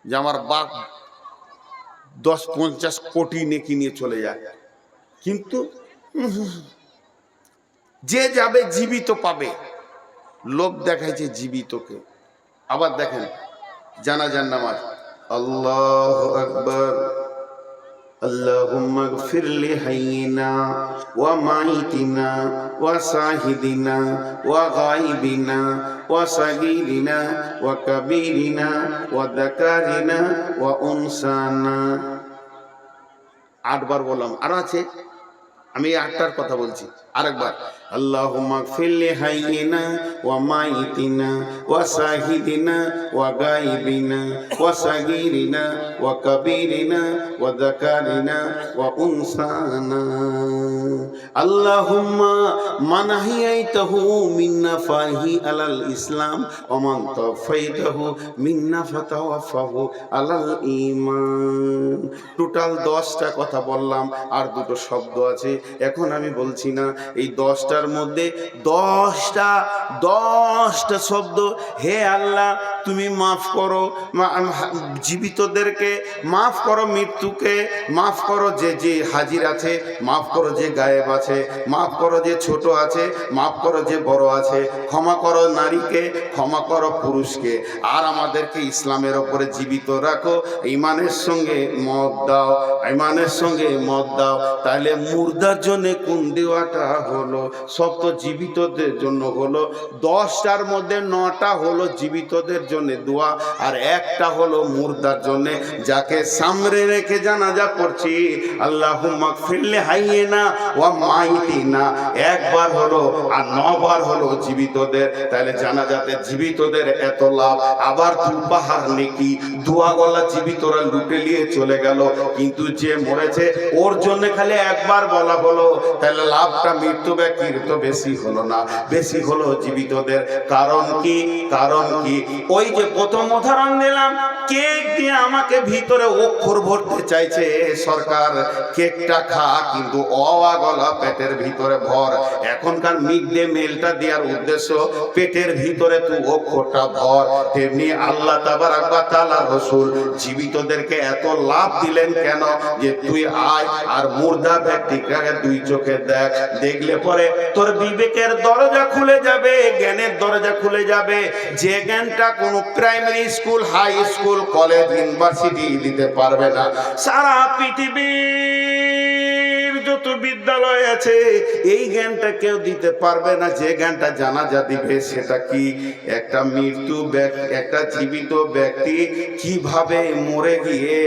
যে আমার বাপ 10-50 কোটি নেকি নিয়ে চলে যায়। কিন্তু যে যাবে জীবিত পাবে, লোভ দেখাইছে জীবিতকে। আবার দেখেন জানাজার নামাজ, আল্লাহু আকবার, আল্লাহুম্মা গফির লি হাইয়িনা ওয়া মাইতিনা ওয়া শাহিদিনা ওয়া গায়বিনা ওয়া সাগীরিনা ওয়া কাবীরিনা ওয়া যাকারিনা ওয়া উনসানা। 8 বার বললাম, আর আছে, আমি 8টার কথা বলছি আরেকবার। আল্লাহুম্মা গফির লি হাইয়িনা ওয়া মাইতিনা ওয়া শাহিদিনা ওয়া গায়বিনা ওয়া সাগীরিনা ওয়া কাবীরিনা ওয়া যাকারিনা ওয়া উনসানা। আল্লাহুম্মা মান আহইয়াইতাহু মিন্না ফাহি আলাল ইসলাম ওয়া মান তাওফাইতাহু মিন্না ফাতাওয়াফাহু আলাল ঈমান। টোটাল 10টা কথা বললাম, আর 2টো শব্দ আছে, এখন আমি বলছি না। এই 10টার মধ্যে 10টা শব্দ, হে আল্লাহ তুমি মাফ করো জীবিতদেরকে, মাফ করো মৃত্যুকে, মাফ করো যে যে হাজির আছে, মাফ করো যে গায়েব আছে, মাফ করো যে ছোট আছে, মাফ করো যে বড় আছে, ক্ষমা করো নারীকে, ক্ষমা করো পুরুষকে, আর আমাদেরকে ইসলামের ওপরে জীবিত রাখো, ইমানের সঙ্গে মত দাও, ইমানের সঙ্গে মত দাও। তাহলে মুর্দার জন্য কোন দেওয়াটা হলো? সব তো জীবিতদের জন্য হলো। 10টার মধ্যে 9টা হলো জীবিতদের জন্য দোয়া, আর একটা হলো মুর্দার জন্য, যাকে সামনে রেখে জানাজা পড়ছি। আল্লাহুম্মা গফির লি হাইয়িনা ওয়া মাইতিনা 1 বার হলো, আর 9 বার হলো জীবিতদের। তাহলে জানাজাতে জীবিতদের এত লাভ, আবার 2 পাহাড় নেকি, দোয়া গলা জীবিতরা লুটে নিয়ে চলে গেল, কিন্তু যে মরেছে ওর জন্য খালি 1 বার বলা হলো। তাহলে লাভটা মৃত্যু ব্যক্তির তো বেশি হলো না, বেশি হলো জীবিতদের। কারণ কি? কারণ কি? ওই ওই যে প্রথম উদাহরণ দিলাম, কেক দিয়ে আমাকে ভিতরে অক্ষর ভরতে চাইছে সরকার, কেকটা খা কিন্তু অগলা পেটের ভিতরে ভর। এখনকার মিড ডে মিলটা দেওয়ার উদ্দেশ্য পেটের ভিতরে তুই অক্ষরটা ভর। তেমনি আল্লাহ তাবারক ওয়া তাআলা রাসূল জীবিতদেরকে এত লাভ দিলেন কেন? যে তুই আয় আর মুর্দা ব্যক্তিকে দুই চোখে দেখ, দেখলে পরে তোর বিবেকের দরজা খুলে যাবে, জ্ঞানের দরজা খুলে যাবে। যে জ্ঞানটা কোনো primary school, high school, college, university দিতে পারবে না। সারা পৃথিবীর যত বিদ্যালয় আছে এই জ্ঞানটা কেউ দিতে পারবে না। যে জ্ঞানটা জানাজা দিবে সেটা কি? একটা মৃত্যু ব্যক্তি, একটা জীবিত ব্যক্তি কিভাবে মরে গিয়ে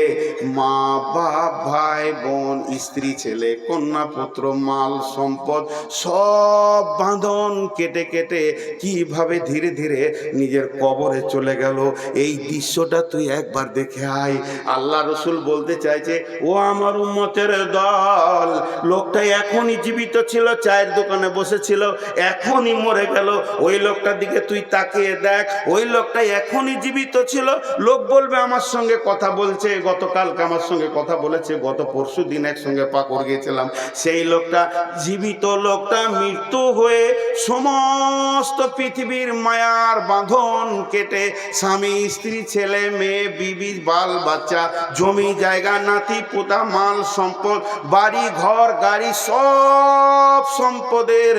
মা বাপ, ভাই বোন, স্ত্রী, ছেলে, কন্যা, পুত্র, মাল সম্পদ সব বাঁধন কেটে কেটে কিভাবে ধীরে ধীরে নিজের কবরে চলে গেল, এই দৃশ্যটা তুই একবার দেখে আয়। আল্লাহ রসুল বলতে চাইছে, ও আমার উম্মতের দল, লোকটা এখনই জীবিত ছিল, চায়ের দোকানে বসেছিল, এখনই মরে গেল। ওই লোকটার দিকে তুই তাকিয়ে দেখ, ওই লোকটা এখনই জীবিত ছিল। লোক বলবে আমার সঙ্গে কথা বলছে, গতকালকে আমার সঙ্গে কথা বলেছে, গত পরশু দিন একসঙ্গে পাকড় গিয়েছিলাম। সেই লোকটা জীবিত, লোকটা মৃত্যু হয়ে সমস্ত পৃথিবীর মায়ার বাঁধন কেটে স্বামী, স্ত্রী, ছেলে, মেয়ে, বিবি, বাল বাচ্চা, জমি জায়গা, নাতি পোতা, মাল সম্পদ, বাড়ি ঘর গাড়ি, সব সম্পদের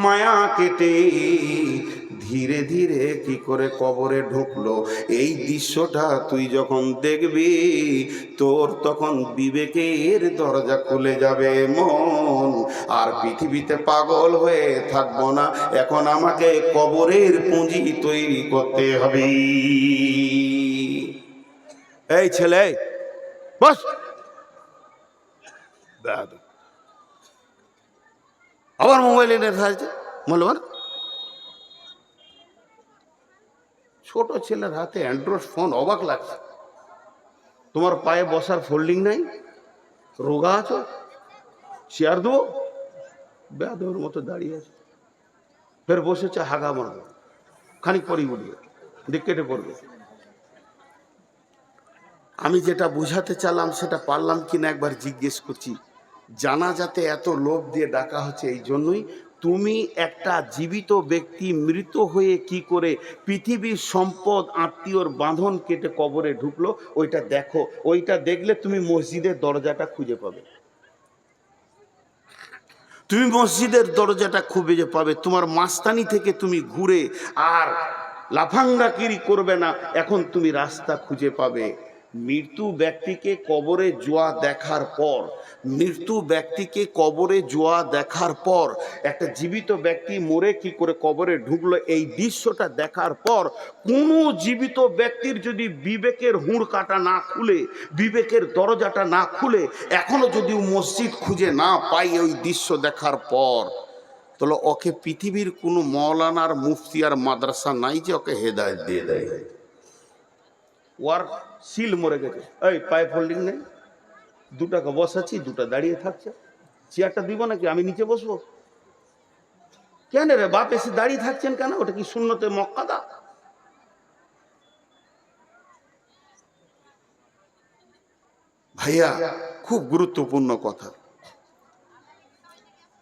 মায়া কেটে ধীরে ধীরে কি করে কবরে ঢুকলো। এই দৃশ্যটা তুই যখন দেখবি তোর তখন বিবেকের দরজা খুলে যাবে মন, আর পৃথিবীতে পাগল হয়ে থাকবো না। এখন আমাকে কবরের পুঁজি তৈরি করতে হবে। এই ছেলে বস, আবার মোবাইল এনে থাকছে বলবার। ছোট ছেলের হাতে অ্যান্ড্রয়েড ফোন, অবাক লাগছে। তোমার পায়ে বসার ফোল্ডিং নাই, রোগা আছো, চেয়ার দেবো, বেয়াদবের মতো দাঁড়িয়ে আছে, ফের বসেছে হাগা মারবে, খানিক পরেই উঠবে, দিক কেটে পড়বে। আমি যেটা বুঝাতে চালাম সেটা পারলাম কিনা একবার জিজ্ঞেস করছি। জানা যাতে এত লোভ দিয়ে ডাকা হচ্ছে এই জন্যই, তুমি একটা জীবিত ব্যক্তি মৃত হয়ে কি করে পৃথিবীর সম্পদ আত্মীয়র বাঁধন কেটে কবরে ঢুকলো ওইটা দেখো। ওইটা দেখলে তুমি মসজিদের দরজাটা খুঁজে পাবে, তুমি মসজিদের দরজাটা খুঁজে পাবে। তোমার মাস্তানি থেকে তুমি ঘুরে আর লাফাঙ্গাকিরি করবে না, এখন তুমি রাস্তা খুঁজে পাবে। মৃত্যু ব্যক্তিকে কবরে জোয়া দেখার পর, মৃত্যু ব্যক্তিকে কবরে জোয়া দেখার পর একটা জীবিত ব্যক্তি মরে কি করে কবরে ঢুকলো, এই দৃশ্যটা দেখার পর কোনো জীবিত ব্যক্তির যদি বিবেকের হুঁড় কাটা না খুলে, বিবেকের দরজাটা না খুলে, এখনো যদি মসজিদ খুঁজে না পাই ওই দৃশ্য দেখার পর, তাহলে ওকে পৃথিবীর কোনো মৌলানার, মুফতি আর মাদ্রাসা নাই যে ওকে হেদায়েত দিয়ে দেয়। ওয়ার সিল মরে গেছে, এই পায়ে ফোল্ডিং নেই, দুটাকে বসাচ্ছি, দুটা দাঁড়িয়ে থাকছে, চেয়ারটা দিব নাকি, আমি নিচে বসবো কেন রে বাপ? এসে দাঁড়িয়ে থাকছেন কেন? ওটা কি সুন্নতে মুআক্কাদা? ভাইয়া খুব গুরুত্বপূর্ণ কথা।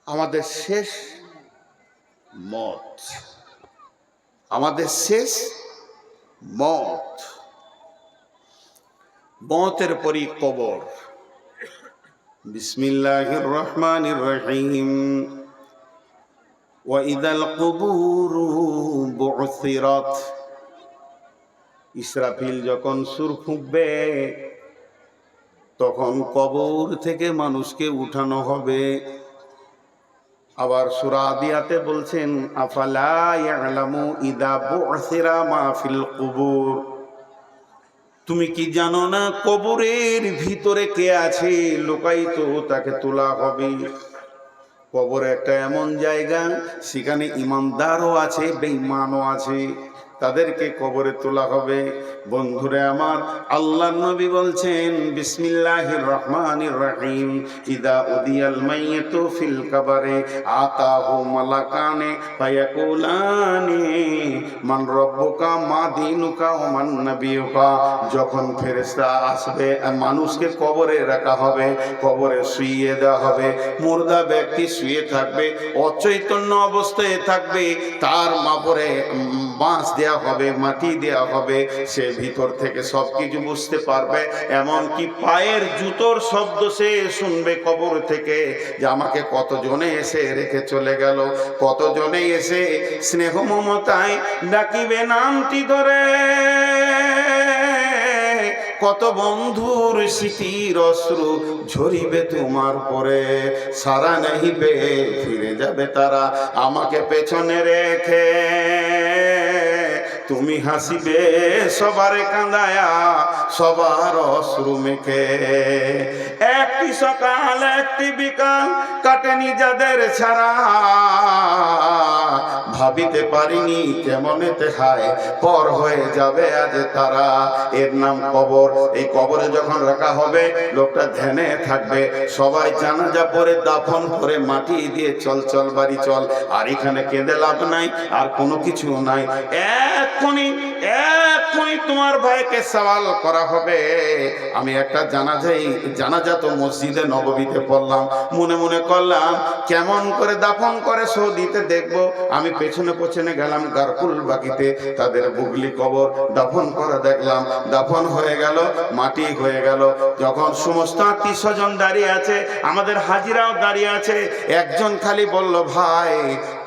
আমাদের শেষ মত, আমাদের শেষ মত, মতের পরই কবর। বিসমিল্লাহির রহমানির রহিম। ওয়া ইযাল কুবুরু বু'থিরাত। ইসরাফিল যখন সুর ফুঁকবে তখন কবর থেকে মানুষকে উঠানো হবে। আবার সূরা আদিয়াতে বলছেন, আফালা ইয়ালামু ইযা বু'থিরা মা ফিল কুবুর। তুমি কি জানো না কবরের ভিতরে কে আছে লুকায়িত, তাকে তোলা হবে। কবর একটা এমন জায়গা, সেখানে ইমানদারও আছে, বেঈমানও আছে। তাদেরকে কবরে তোলা হবে। বন্ধুরে আমার, আল্লাহর নবী বলছেন বিসমিল্লাহির রহমানির রহিম, ইদা উদিয়াল মাইয়িতু ফিল কবরে আতাহু মালাকানে ফায়াকুলানি মান রব্বুকা মা দীনুকা ওয়া মান নাবিয়ুকা। যখন ফেরেশতা আসবে, মানুষকে কবরে রাখা হবে, কবরে শুইয়ে দেওয়া হবে, মুর্দা ব্যক্তি শুয়ে থাকবে, অচৈতন্য অবস্থায় থাকবে, তার মাপরে বাঁশ দেওয়া হবে, মাটি দেওয়া হবে, সে ভিতর থেকে সবকিছু বুঝতে পারবে, এমনকি পায়ের জুতোর শব্দ সে শুনবে কবর থেকে, যে আমাকে কতজনে এসে রেখে চলে গেল, কতজনে এসে স্নেহ মমতায় ডাকিবে নামটি ধরে, কত বন্ধুর স্মৃতির অশ্রু ঝরিবে তোমার পরে, সারা নেহিবে ফিরে যাবে তারা আমাকে পেছনে রেখে, তুমি হাসিবে সবার কাঁদায়া সবার অশ্রু মেখে। একটি সকাল একটি বিকাল কাটেনি যাদের ছাড়া, ভাবিতে পারিনি কেমনেতে হায় পর হয়ে যাবে আজ তারা। এর নাম কবর। এই কবরে যখন রাখা হবে, লোকটা ধ্যানে থাকবে, সবাই জানাজা পরে দাফন করে মাটি দিয়ে চল চল বাড়ি চল, আর এখানে কেঁদে লাভ নাই, আর কোনো কিছু নাই। এক্ষুনি তোমার ভাইকে সওয়াল করা হবে। আমি একটা জানাজা তো মসজিদে নববীতে পড়লাম, মনে মনে করলাম কেমন করে দাফন করে সৌদিতে দেখবো। আমি পেছনে পেছনে গেলাম গারকুল বাকিতে, তাদের বুগলি কবর দাফন করা দেখলাম, দাফন হয়ে গেল, মাটি হয়ে গেল। যখন সমস্ত আত্মীয় স্বজন দাঁড়িয়ে আছে, আমাদের হাজিরাও দাঁড়িয়ে আছে, একজন খালি বলল, ভাই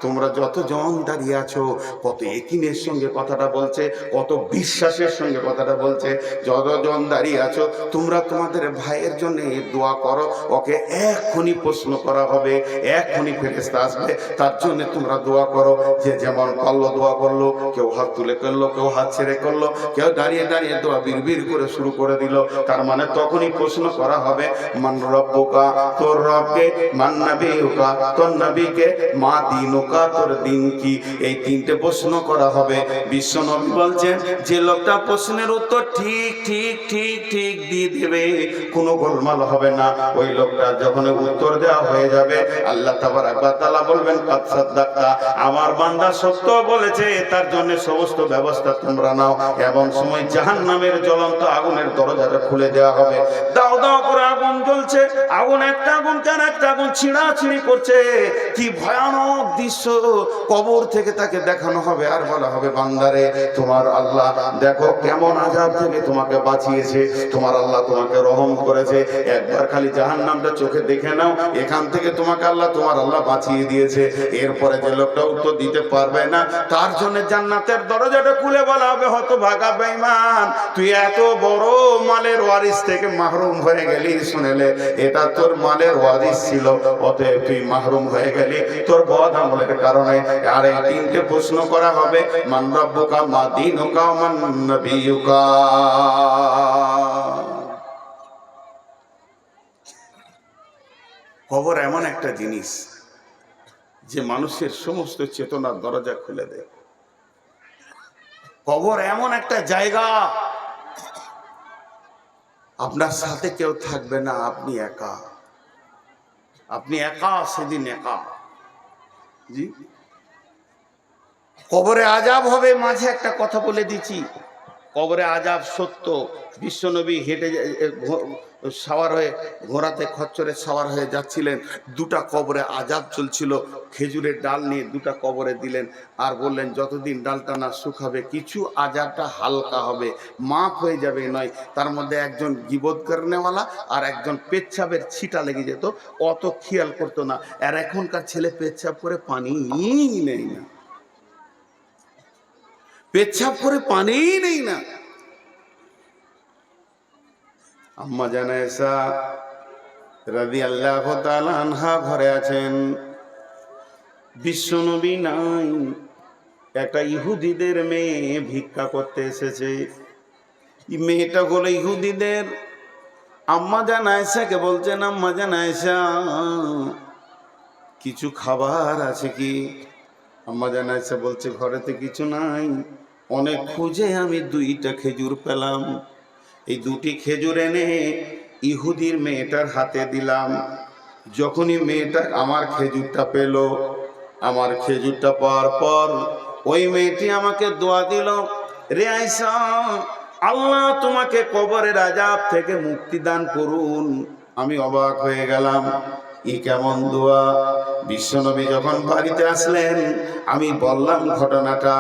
তোমরা যতজন দাঁড়িয়ে আছো, কত একিনের সঙ্গে কথাটা বলছে, কত বিশ্বাসের সঙ্গে কথাটা বলছে, যতজন দাঁড়িয়ে আছো তোমরা তোমাদের ভাইয়ের জন্য দোয়া করো, ওকে এক্ষুনি প্রশ্ন করা হবে, এক্ষুনি ফেরেশতা আসবে, তার জন্য তোমরা দোয়া করো। যে যেমন করলো দোয়া করলো, কেউ হাত তুলে করলো, কেউ হাত ছেড়ে করলো, কেউ দাঁড়িয়ে দাঁড়িয়ে দোয়া বিড়বিড় করে শুরু করে দিল। তার মানে তখনই প্রশ্ন করা হবে, মান রব্বুকা, তোর রবকে, মান নাবিয়ুকা, তোর নবীকে, মা দীনুকা, তোর দিন কি। এই তিনটে প্রশ্ন করা হবে। বিশ্ব নবী বলছেন, যে লোকটা প্রশ্নের উত্তর ঠিক ঠিক ঠিক ঠিক দিয়ে দেবে, কোনো গোলমাল হবে না, ওই লোকটা যখন উত্তর দেওয়া হয়ে যাবে, আল্লাহ তাবারক ওয়া তাআলা বলবেন, কাদ সাদ্দাকতা, আমার বান্দা সত্য বলেছে, তার জন্য সমস্ত ব্যবস্থা তোমরা নাও। এমন সময় জাহান্নামের জ্বলন্ত আগুনের দরজাটা খুলে দেওয়া হবে, দাও দাও করে আগুন জ্বলছে, আগুন একটা আগুন কেন একটা আগুন ছিঁড়াছিঁড়ি করছে, কি ভয়ানক দৃশ্য কবর থেকে তাকে দেখানো হবে। আর বলা হবে, বান্দারে তোমার আল্লাহ দেখো কেমন আযাব থেকে তোমাকে বাঁচিয়েছে, তোমার আল্লাহ তোমাকে রহম করেছে, একবার খালি জাহান্নামটা চোখে দেখে নাও, এখান থেকে তোমাকে তোমার আল্লাহ বাঁচিয়ে দিয়েছে। এরপরে যে লোকটা উত্তর দিতে পারবে না, তার জন্য জান্নাতের দরজাটা খুলে বলা হবে, হতভাগা বেঈমান, তুই এত বড় মালের ওয়ারিস থেকে মাহরুম হয়ে গেলি, শুনেলে এটা তোর মালের ওয়ারিস ছিল, অতএব তুই মাহরুম হয়ে গেলি তোর বদ আমলের কারণে। আর এই তিনটে প্রশ্ন করা হবে, মান রব্বুকা, মা দীনুকা, মান নাবিয়ুকা। কবর এমন একটা জিনিস যে মানুষের সমস্ত চেতনার দরজা খুলে দেয়। কবর এমন একটা জায়গা, আপনার সাথে কেউ থাকবে না, আপনি একা, আপনি একা, সেদিন একা। জি, কবরে আযাব হবে। মাঝে একটা কথা বলে দিচ্ছি, কবরে আযাব সত্য। বিশ্বনবী হেঁটে সাওয়ার হয়ে, ঘোড়াতে খচ্চরে সাওয়ার হয়ে যাচ্ছিলেন, দুটা কবরে আযাব চলছিল, খেজুরের ডাল নিয়ে দুটা কবরে দিলেন, আর বললেন যতদিন ডালটা না শুকাবে কিছু আযাবটা হালকা হবে, মাফ হয়ে যাবে নয়। তার মধ্যে একজন গীবত করনেওয়ালা আর একজন পেচ্ছাপের ছিটা লেগে যেত, অত খেয়াল করতো না। আর এখনকার ছেলে পেচ্ছাপ করে পানি নেই না, পেচ্ছাপ করে পানি নেই না। আম্মা জান আয়েশা রাদিয়াল্লাহু তাআলা আনহা ঘরে আছেন, বিশ্বনবী নাই, একটা ইহুদিদের মেয়ে ভিক্ষা করতে এসেছে। মেয়েটা হলো ইহুদিদের। আম্মা জান আয়েশাকে বলছেন, আম্মা জান আয়েশা কিছু খাবার আছে কি? আম্মা জান আয়েশা বলছে, ঘরেতে কিছু নাই, অনেক খুঁজে আমি 2টা খেজুর পেলাম। এই 2টি খেজুর এনে ইহুদির মেয়েটার হাতে দিলাম। যখনই মেয়েটা আমার খেজুরটা পেল, আমার খেজুরটা পাওয়ার পর ওই মেয়েটি আমাকে দোয়া দিল, রে আয়েশা, আল্লাহ তোমাকে কবরের আযাব থেকে মুক্তি দান করুন। আমি অবাক হয়ে গেলাম, ই কেমন দোয়া! বিশ্বনবী যখন বাড়িতে আসলেন, আমি বললাম ঘটনাটা,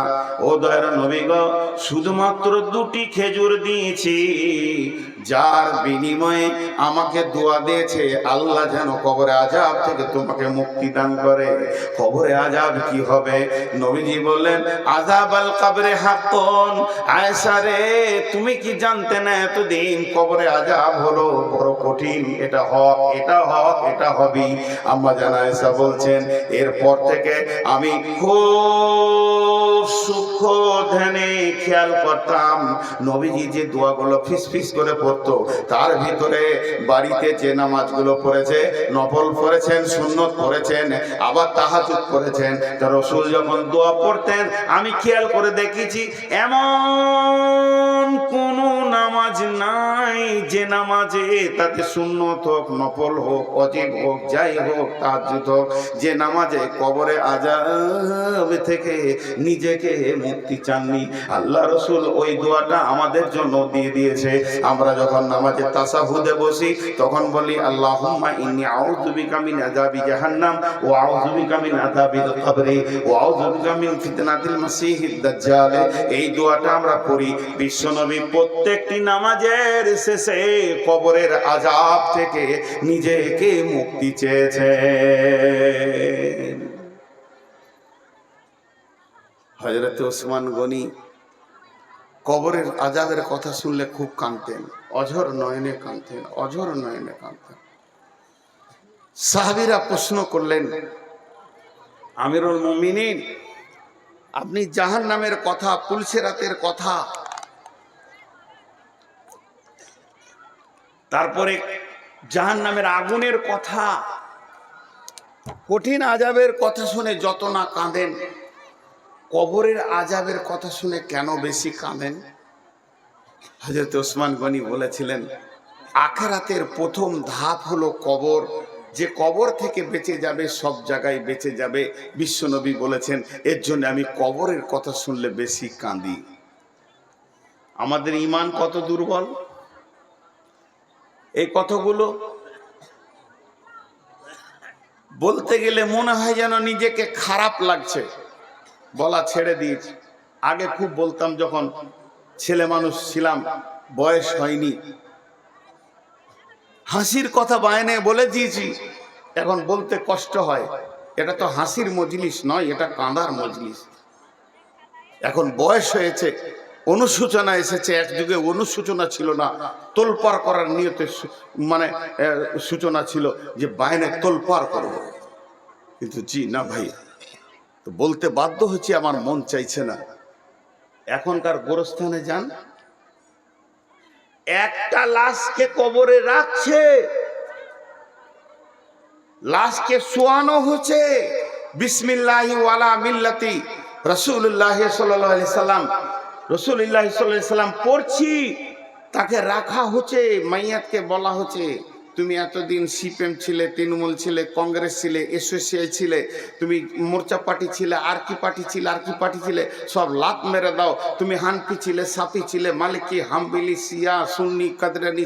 ও দয়ার নবী গো, শুধুমাত্র 2টি খেজুর দিয়েছি, যার বিনিময়ে আমাকে দোয়া দিয়েছে আল্লাহ যেন কবরে আযাব থেকে তোমাকে মুক্তি দান করে। কবরে আযাব কি হবে? নবীজি বললেন, আযাবাল কবরে হাক্কুন। আয়েশা রে, তুমি কি জানতে না এতদিন কবরে আযাব হলো বড় কঠিন? এটা হক, এটা হক, এটা হবি। আম্মা জান আয়েশা বলছেন, এরপর থেকে আমি খুব সূক্ষ্ম ধ্যানে খেয়াল করতাম নবীজি যে দোয়াগুলো ফিস ফিস করে পড়তো, তার ভিতরে বাড়িতে যে নামাজগুলো পড়েছে, নফল পড়েছেন, সুন্নত পড়েছেন, আবার তাহাজ্জুদ পড়েছেন, তা রাসূল যখন দোয়া পড়তেন আমি খেয়াল করে দেখেছি এমন কোন নামাজ নাই যে নামাজে, তাতে সুন্নত হোক, নফল হোক, ওয়াজিব হোক, যাই হোক, তাহাজ্জুদ হোক, যে নামাজে কবরে আযাব থেকে নিজেকে মুক্তি চাননি। আল্লাহ রাসূল ওই দোয়াটা আমাদের জন্য দিয়ে দিয়েছে। আমরা যখন নামাজে তাশাহুদে বসি তখন বলি, আল্লাহুম্মা ইন্নী আউযু বিকা মিন আযাবি জাহান্নাম ওয়া আউযু বিকা মিন আযাবিল কবরি ওয়া আউযু বিকা মিন ফিতনাতিল মাসীহিদ দাজ্জাল। এই দোয়াটা আমরা পড়ি। বিশ্বনবী প্রত্যেকটি নামাজের শেষে কবরের আযাব থেকে নিজেকে মুক্তি চেয়েছেন। হযরত ওসমান গনি কবরের আযাবের কথা শুনলে খুব কাঁদতেন, অঝর নয়নে কাঁদতেন, অঝর নয়নে কাঁদতেন। সাহাবীরা প্রশ্ন করলেন, আমিরুল মুমিনিন, আপনি জাহান্নামের কথা, পুলসিরাতের কথা, তারপরে জাহান্নামের আগুনের কথা, কঠিন আযাবের কথা শুনে যত না কাঁদেন, কবরের আযাবের কথা শুনে কেন বেশি কাঁদেন? হযরত ওসমান গনি বলেছিলেন, আখিরাতের প্রথম ধাপ হলো কবর। যে কবর থেকে বেঁচে যাবে সব জায়গায় বেঁচে যাবে, বিশ্বনবী বলেছেন। এর জন্য আমি কবরের কথা শুনলে বেশি কাঁদি। আমাদের ঈমান কত দুর্বল! এই কথাগুলো বলতে গেলে মনে হয় যেন নিজেকে খারাপ লাগছে, বলা ছেড়ে দিয়েছি। আগে খুব বলতাম, যখন ছেলে মানুষ ছিলাম, বয়স হয়নি, হাসির কথা বায়নে বলে দিয়েছি, এখন বলতে কষ্ট হয়। এটা তো হাসির মজলিস নয়, এটা কাঁদার মজলিস। এখন বয়স হয়েছে, অনুশোচনা এসেছে। এক যুগে অনুশোচনা ছিল না, তোলপাড় করার নিয়তে মানে সূচনা ছিল যে বায়নে তোলপাড় করবো। কিন্তু জি না ভাই, তো বলতে বাধ্য হচ্ছে, আমার মন চাইছে না। এখনকার গোরস্থানে যান, একটা লাশকে কবরে রাখছে, লাশকে শোয়ানো হচ্ছে, বিসমিল্লাহি ওয়ালা মিল্লাতি রাসূলুল্লাহ সাল্লাল্লাহু আলাইহি সাল্লাম, রাসূলুল্লাহ সাল্লাল্লাহু আলাইহি সাল্লাম পড়ছি, তাকে রাখা হচ্ছে। মাইয়াতকে বলা হচ্ছে, তুমি এতদিন সিপিএম ছিলে, তৃণমূল ছিলে, কংগ্রেস ছিলে, এসোসিয়াই ছিলে, তুমি মোর্চা পার্টি ছিলে, আর কি পার্টি ছিলে, আর কি পার্টি ছিলে, সব লাত মেরে দাও। তুমি হানফি ছিলে, সাফি ছিলে, মালিকি, হাম্বলি, শিয়া, সুন্নি, কাদরানি,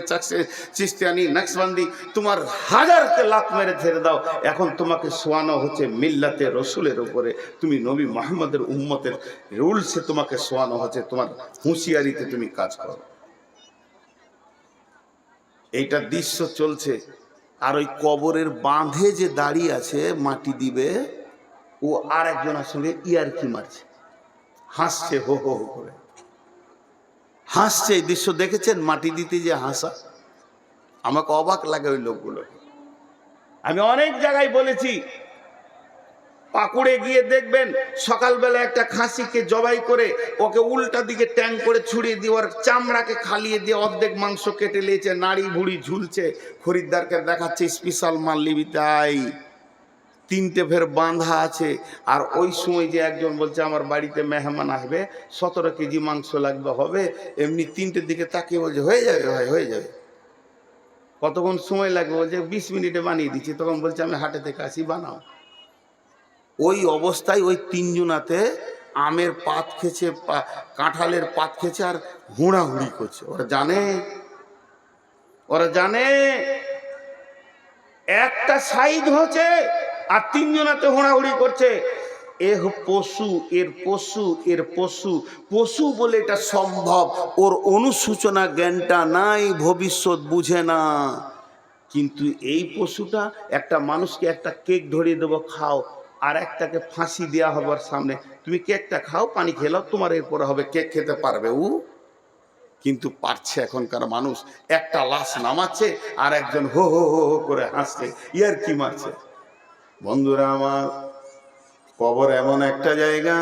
চিশতিয়ানি, নকশবন্দি, তোমার হাজারকে লাত মেরে ছেড়ে দাও। এখন তোমাকে শোয়ানো হচ্ছে মিল্লাতে রসুলের উপরে, তুমি নবী মুহাম্মদের উম্মতের রুলসে তোমাকে শোয়ানো হচ্ছে, তোমার হুঁশিয়ারিতে তুমি কাজ করো। এইটা দৃশ্য চলছে। আর ওই কবরের বাঁধে যে দাঁড়িয়ে আছে মাটি দিবে, ও আর একজনের সঙ্গে ইয়ারকি মারছে, হাসছে, হো হো হো করে হাসছে। এই দৃশ্য দেখেছেন? মাটি দিতে যে হাসা, আমাকে অবাক লাগে ওই লোকগুলো। আমি অনেক জায়গায় বলেছি, পাকুড়ে গিয়ে দেখবেন সকালবেলা একটা খাসিকে জবাই করে ওকে উল্টা দিকে ট্যাং করে ছুড়িয়ে দিয়ে ওর চামড়াকে খালিয়ে দিয়ে অর্ধেক মাংস কেটে নিয়েছে, নাড়ি ভুড়ি ঝুলছে, খরিদ্দারকে দেখাচ্ছে স্পেশাল মাল নিবি তাই। তিনটে ফের বাঁধা আছে। আর ওই সময় যে একজন বলছে আমার বাড়িতে মেহমান আসবে, 17 কেজি মাংস লাগবে, হবে, এমনি তিনটের দিকে তাকিয়ে বলছে হয়ে যাবে ভাই, হয়ে যাবে। কতক্ষণ সময় লাগবে? বলছে 20 মিনিটে বানিয়ে দিচ্ছি। তখন বলছে আমি হাটে থেকে আসি, বানাও। ওই অবস্থায় ওই তিনজনাতে আমের পাত খেছে, কাঁঠালের পাত খেছে আর হুড়াহুড়ি করছে। ওরা জানে একটা সাইড হচ্ছে আর তিনজনাতে হুড়াহুড়ি করছে। পশু, এর পশু, এর পশু, পশু বলে এটা সম্ভব। ওর অনুসূচনা জ্ঞানটা নাই, ভবিষ্যৎ বুঝে না। কিন্তু এই পশুটা একটা মানুষকে একটা কেক ধরিয়ে দেবো, খাও, আর একটাকে ফাঁসি দেওয়া হবার সামনে, তুমি কেকটা খাও, পানি খেলাও, তোমার এরপরে হবে, কেক খেতে পারবে ও? কিন্তু পারছে এখনকার মানুষ। একটা লাশ নামাচ্ছে আর একজন হো হো হো হো করে হাসছে, ইয়ার কি মারছে। বন্ধুরা আমার, কবর এমন একটা জায়গা,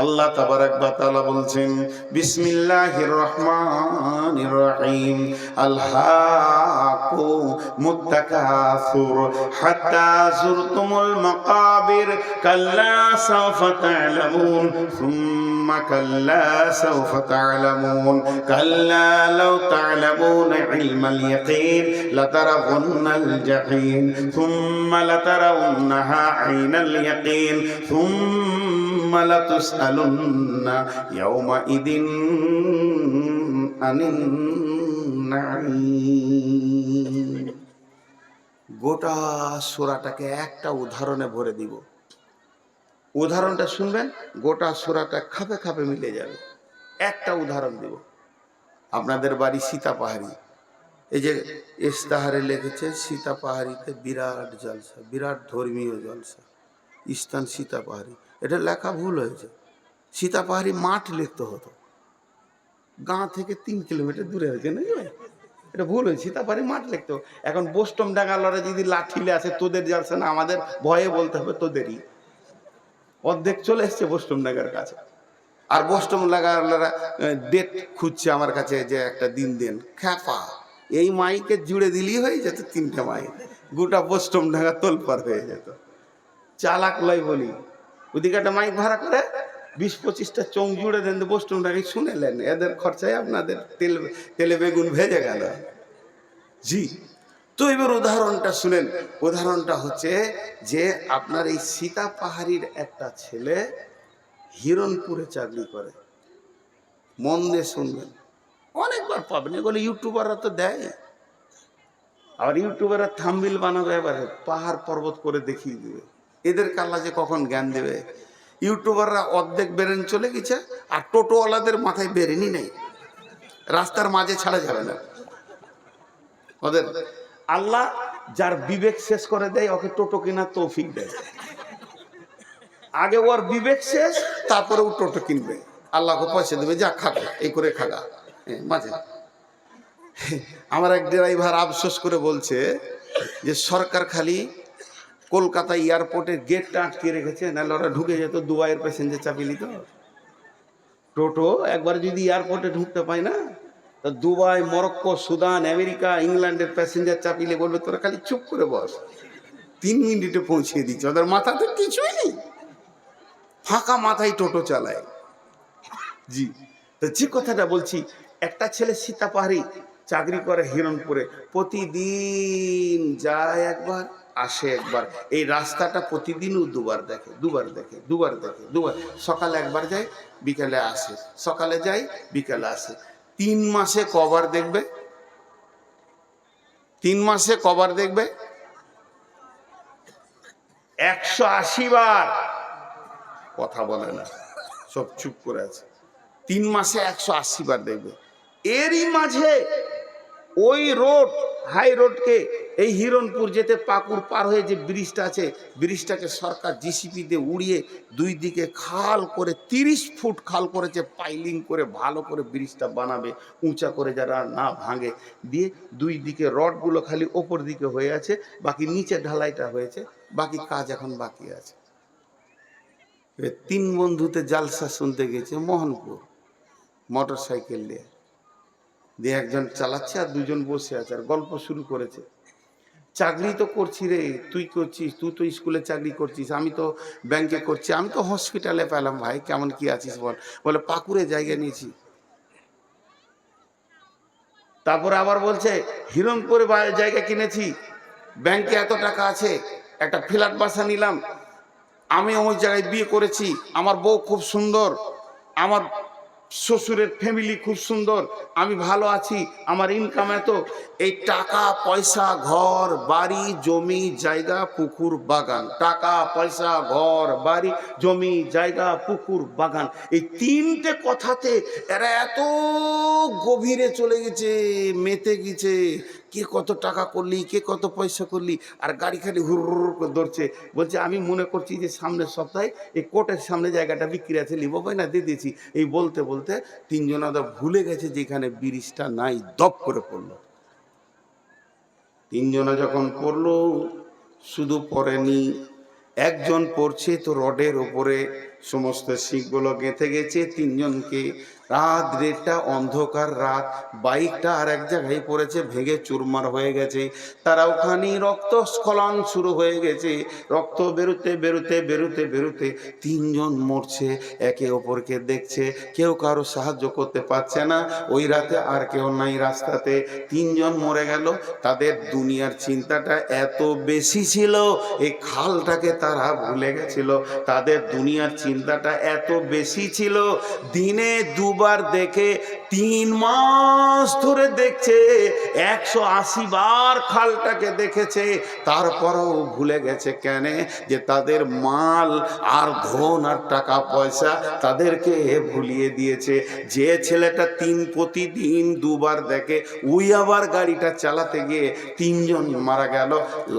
আল্লাহ তাবারাক ওয়া তাআলা বলছেন বিসমিল্লাহির রহমানির রহিম, আলহাকুমুত তাকাসুর হাত্তা যুরতুমুল মাকাবির, কাল্লা সাওফা তা'লামুন সুম্মা কাল্লা সাওফা তা'লামুন, কাল্লা লাউ তা'লামুনা ইলমাল ইয়াকিন লাতারাউন্নাল জাহিম সুম্মা লাতারাউন্নাহা আইনাল ইয়াকিন সুম্মা লাতুসআলুন্না ইয়াওমাইদিন আনিন নাঈম। গোটা সূরাটাকে একটা উদাহরণে ভরে দিব। উদাহরণটা শুনবেন, গোটা সূরাটা খাপে খাপে মিলে যাবে। একটা উদাহরণ দিব। আপনাদের বাড়ি সীতাপাহাড়ি, এই যে ইস্তাহারে লিখেছে সীতাপাহাড়িতে বিরাট জলসা, বিরাট ধর্মীয় জলসা, স্থান সীতাপাহাড়ি। এটা লেখা ভুল হয়েছে, সীতাপাহাড়ি মাঠ লিখতে হতো, গাঁ থেকে 3 কিলোমিটার দূরে হয়েছে না, এটা ভুল হয়েছে, সীতাপাহাড়ি মাঠ লিখতো। এখন বোস্টম ডাঙ্গালরা যদি লাঠিলে আছে, তোদের জলসা না, আমাদের ভয়ে বলতে হবে তোদেরই। অর্ধেক চলে এসছে বোস্টম ডাঙ্গার কাছে, আর বোস্টম লাগালারা ডেট খুঁজছে আমার কাছে যে একটা দিন দেন। খ্যাপা, এই মাইকে জুড়ে দিলেই হয়ে যেত 3টে মাইক, গোটা বোস্টম ডাঙ্গা তোলপার হয়ে যেত। চালাক লয় বলি, ওদিকে একটা মাইক ভাড়া করে 20-25টা চোখ জুড়ে দেন, বোস্টম ডাঙ্গায় শুনেলেন, এদের খরচায় আপনাদের তেলে বেগুন ভেজে গেল। জি, তো এবার উদাহরণটা শুনেন। উদাহরণটা হচ্ছে যে আপনার এই সীতাপাহাড়ির একটা ছেলে হিরণপুরে চাকরি করে। মন দিয়ে শুনবেন, অনেকবার পাবেন, এগুলো ইউটিউবাররা তো দেয়। আবার ইউটিউবাররা থাম্বনেল বানাবে, এবারে পাহাড় পর্বত করে দেখিয়ে দেবে। এদের কাল্লা যে কখন জ্ঞান দেবে। ইউটিউবাররা অর্ধেক বেরেন চলে গেছে, আর টোটোওয়ালাদের মাথায় বেরেনই নেই, রাস্তার মাঝে ছাড়া যাবে না ওদের। আল্লাহ যার বিবেক শেষ করে দেয়, ওকে টোটো কেনার তৌফিক দেয়। আগে ওর বিবেক শেষ, তারপরে ও টোটো কিনবে, আল্লাহকে পয়সা দেবে, যা খাগা, এই করে খাগা। মাঝে আমার এক ড্রাইভার আফসোস করে বলছে যে সরকার খালি কলকাতা এয়ারপোর্টের গেটটা আটকে রেখেছে, নাহলে ওরা ঢুকে যেত, দুবাইয়ের প্যাসেঞ্জার চাপিয়ে নিত। টোটো একবার যদি এয়ারপোর্টে ঢুকতে পায় না, তো দুবাই, মরক্কো, সুদান, আমেরিকা, ইংল্যান্ডের প্যাসেঞ্জার চাপিলে বলবে তোরা খালি চুপ করে বস, 3 মিনিটে পৌঁছিয়ে দিচ্ছে। ওদের মাথাতে কিছুই নেই, ফাঁকা মাথায় টোটো চালায়। জি, তো যে কথাটা বলছি, একটা ছেলে সীতাপাহাড়ি চাকরি করে হিরণপুরে, প্রতিদিন যায় একবার, আসে একবার। এই রাস্তাটা প্রতিদিনও দুবার দেখে, সকালে একবার যায়, বিকেলে আসে, সকালে যায়, বিকেলে আসে। 3 মাসে কবার দেখবে? 3 মাসে কবার দেখবে? 180 বার। কথা বলে না, সব চুপ করে আছে। 3 মাসে 180 বার দেখবে। এরই মাঝে ওই রোড, হাই রোডকে, এই হিরণপুর যেতে পাকুর পার হয়ে যে ব্রিজটা আছে, ব্রিজটাকে সরকার জিসিপি দিয়ে উড়িয়ে 2 দিকে খাল করে 30 ফুট খাল করেছে, পাইলিং করে ভালো করে ব্রিজটা বানাবে, উঁচা করে যারা না ভাঙে দিয়ে। 2 দিকে রডগুলো খালি ওপর দিকে হয়ে আছে, বাকি নিচে ঢালাইটা হয়েছে, বাকি কাজ এখন বাকি আছে। 3 বন্ধুতে জালসা শুনতে গেছে মোহনপুর, মোটর সাইকেল দিয়ে, একজন চালাচ্ছে আর 2জন বসে আছে, আর গল্প শুরু করেছে। চাকরি তো করছি রে, তুই করছিস, তুই তো স্কুলে চাকরি করছিস, আমি তো ব্যাংকে করছি, আমি তো হসপিটালে পেলাম। ভাই কেমন কি আছিস বল? বলে পাকুড়ে জায়গা নিয়েছি। তারপরে আবার বলছে হিরণপুরে জায়গা কিনেছি, ব্যাংকে এত টাকা আছে, একটা ফ্ল্যাট বাসা নিলাম, আমি ওই জায়গায় বিয়ে করেছি, আমার বউ খুব সুন্দর, আমার শ্বশুরের ফ্যামিলি খুব সুন্দর, আমি ভালো আছি, আমার ইনকাম এত। এই টাকা পয়সা ঘর বাড়ি জমি জায়গা পুকুর বাগান, টাকা পয়সা ঘর বাড়ি জমি জায়গা পুকুর বাগান, এই তিনটে কথাতে এরা এত গভীরে চলে গেছে, মেতে গেছে। কে কত টাকা করলি, কে কত পয়সা করলি, আর গাড়ি খালি হুর করে ধরছে। বলছে আমি মনে করছি যে সামনের সপ্তাহে এই কোর্টের সামনে জায়গাটা বিক্রি আছে, লিবো ভাই না দিয়ে দিয়েছি। এই বলতে বলতে তিনজনা তো ভুলে গেছে যেখানে ব্রিজটা নাই, দপ করে পড়লো। তিনজনা যখন পড়লো, শুধু পড়েনি, একজন পড়ছে তো রডের ওপরে সমস্ত শিখগুলো গেঁথে গেছে তিনজনকে। রাত দেড়টা, অন্ধকার রাত, বাইকটা আর এক জায়গায় পড়েছে, ভেঙে চুরমার হয়ে গেছে। তারা ওখানে রক্তস্খলন শুরু হয়ে গেছে, রক্ত বেরোতে বেরোতে বেরোতে বেরোতে তিনজন মরছে, একে অপরকে দেখছে, কেউ কারো সাহায্য করতে পারছে না। ওই রাতে আর কেউ নাই রাস্তাতে, তিনজন মরে গেল। তাদের দুনিয়ার চিন্তাটা এত বেশি ছিল, এই খালটাকে তারা ভুলে গেছিল। তাদের দুনিয়ার চিন্তাটা এত বেশি ছিল, দিনে দুবার দেখে 3 মাস ধরে দেখছে, 180 বার খালটাকে দেখেছে, তারপরেও ভুলে গেছে। কেন? যে তাদের মাল আর ধন আর টাকা পয়সা তাদেরকে ভুলিয়ে দিয়েছে। যে ছেলেটা প্রতিদিন দুবার দেখে, ওই আবার গাড়িটা চালাতে গিয়ে তিনজন মারা গেল।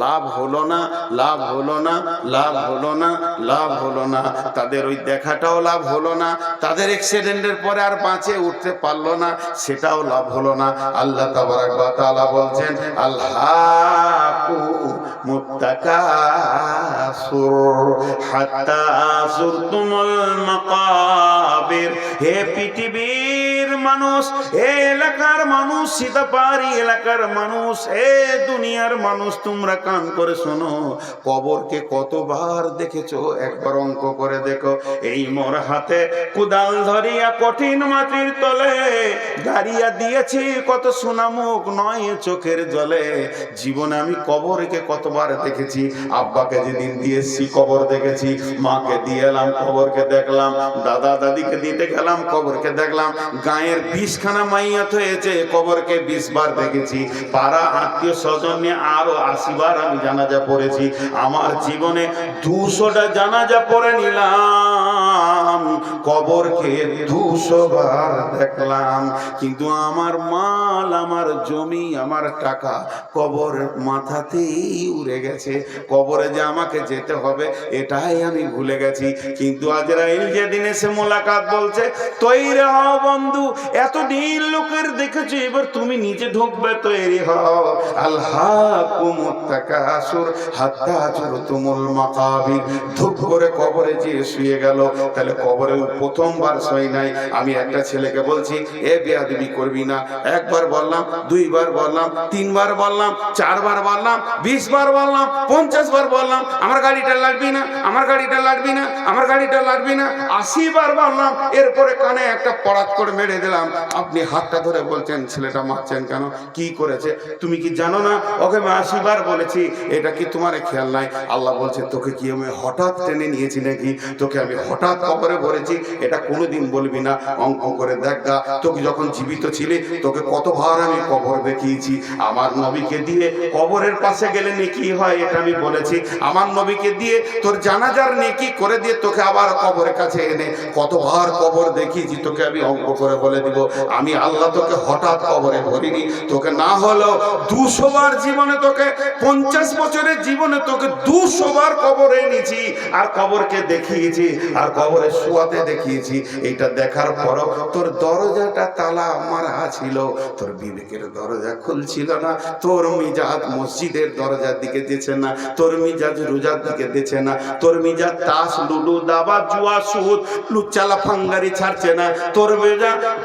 লাভ হলো না, লাভ হলো না, লাভ হলো না, লাভ হলো না। তাদের ওই দেখাটাও লাভ হলো না, তাদের অ্যাক্সিডেন্টের পরে আর বাঁচে উঠতে পারলো না, সেটাও লাভ হলো না। আল্লাহ তাবারাক ওয়া তাআলা বলছেন আল্লাহু মুত্তাকাসুর হাত্তা যুরতুমুল মাকাবির। হে পৃথিবীর মানুষ, হে এলাকার মানুষ, সীতাপাড়ি এলাকার মানুষ, হে দুনিয়ার মানুষ, তোমরা কান করে শোনো। কবরকে কতবার দেখেছো একবার অঙ্ক করে দেখো। এই মোর হাতে কুদাল ধরিয়া কঠিন মাটির তলে গাড়িয়া দিয়েছি কত সোনামুখ নয় চোখের জলে। জীবনে আমি কবরকে কতবার দেখেছি। আব্বাকে যেদিন দিয়েছি কবর দেখেছি, মাকে দিয়ে এলাম কবরকে দেখলাম, দাদা দাদিকে দিতে গেলাম কবরকে দেখলাম, গায়ের 20খানা মাইয়াত হয়েছে কবরকে 20 বার দেখেছি, পাড়া আত্মীয় স্বজন নিয়ে আরো 80 বার আমি জানাজা পড়েছি। আমার জীবনে 200টা জানাজা পড়ে নিলাম, কবরকে 200 বার দেখলাম। কিন্তু আমার মাল, আমার জমি, আমার টাকা কবর মাথাতেই উড়ে গেছে। কবরে যে আমাকে যেতে হবে এটাই আমি ভুলে গেছি। কিন্তু আজরাইল যেদিন এসে মোলাকাত বলছে তৈরি হও বন্ধু, এতদিন লোকের দেখেছো, এবার তুমি নিজে ঢুকবে, তৈরি হও। আল্লাহকুমুত তাকাসুর হাত্তা যুরতুমুল মাকাবির। ধুপ করে কবরে যেয়ে শুয়ে গেল। তাহলে কবরে প্রথমবার শুই নাই। আমি একটা ছেলেকে বলছি এ বেয়াদবি করবি না। একবার বললাম, 2 বার বললাম, 3 বার বললাম, 4 বার বললাম, 20 বার বললাম, 50 বার বললাম, আমার গাড়িটা লাগবি না, আমার গাড়িটা লাগবি না, আমার গাড়িটা লাগবি না, 80 বার বললাম। এরপরে কানে একটা পড়াত করে মেরে দিলাম। আপনি হাতটা ধরে বলছেন ছেলেটা মারছেন কেন, কি করেছে? তুমি কি জানো না ওকে আমি 80 বার বলেছি? এটা কি তোমার খেয়াল নাই? আল্লাহ বলছে তোকে কি আমি হঠাৎ টেনে নিয়েছি নাকি? তোকে আমি হঠাৎ কবরে ভরেছি? এটা কোনোদিন বলবি না। অঙ্ক করে দেখা, তোকে যখন জীবিত ছিলি তোকে কতবার আমি কবর দেখিয়েছি। আমার নবীকে দিয়ে কবরের পাশে গেলে নেকি হয় এটা আমি বলেছি। আমার নবীকে দিয়ে তোর জানাজার নেকি করে দিয়ে তোকে আবার কবরের কাছে এনে কতবার কবর দেখিয়েছি তোকে আমি অঙ্ক করে বলে দিব। আমি আল্লাহ তোকে হঠাৎ কবরে ভরিনি। তোকে না হলো 200 বার জীবনে, তোকে 50 বছরের জীবনে তোকে 200 বার কবরে এনেছি, আর কবরকে দেখিয়েছি, আর কবরে শোয়াতে দেখিয়েছি। এইটা দেখার পরও তোর দরজাটা তালা মারা ছিল, তোর বিবেকের দরজা খুলছিল না, তোর মিজাজ মসজিদের দরজার দিকে দিচ্ছে না, তোর মিজাজ রোজার দিকে দিচ্ছে না, তোর মিজাজ তাস লুডু দাবা জুয়া সুদ লুচ্চালা ফাঙ্গারি ছাড়ছে না,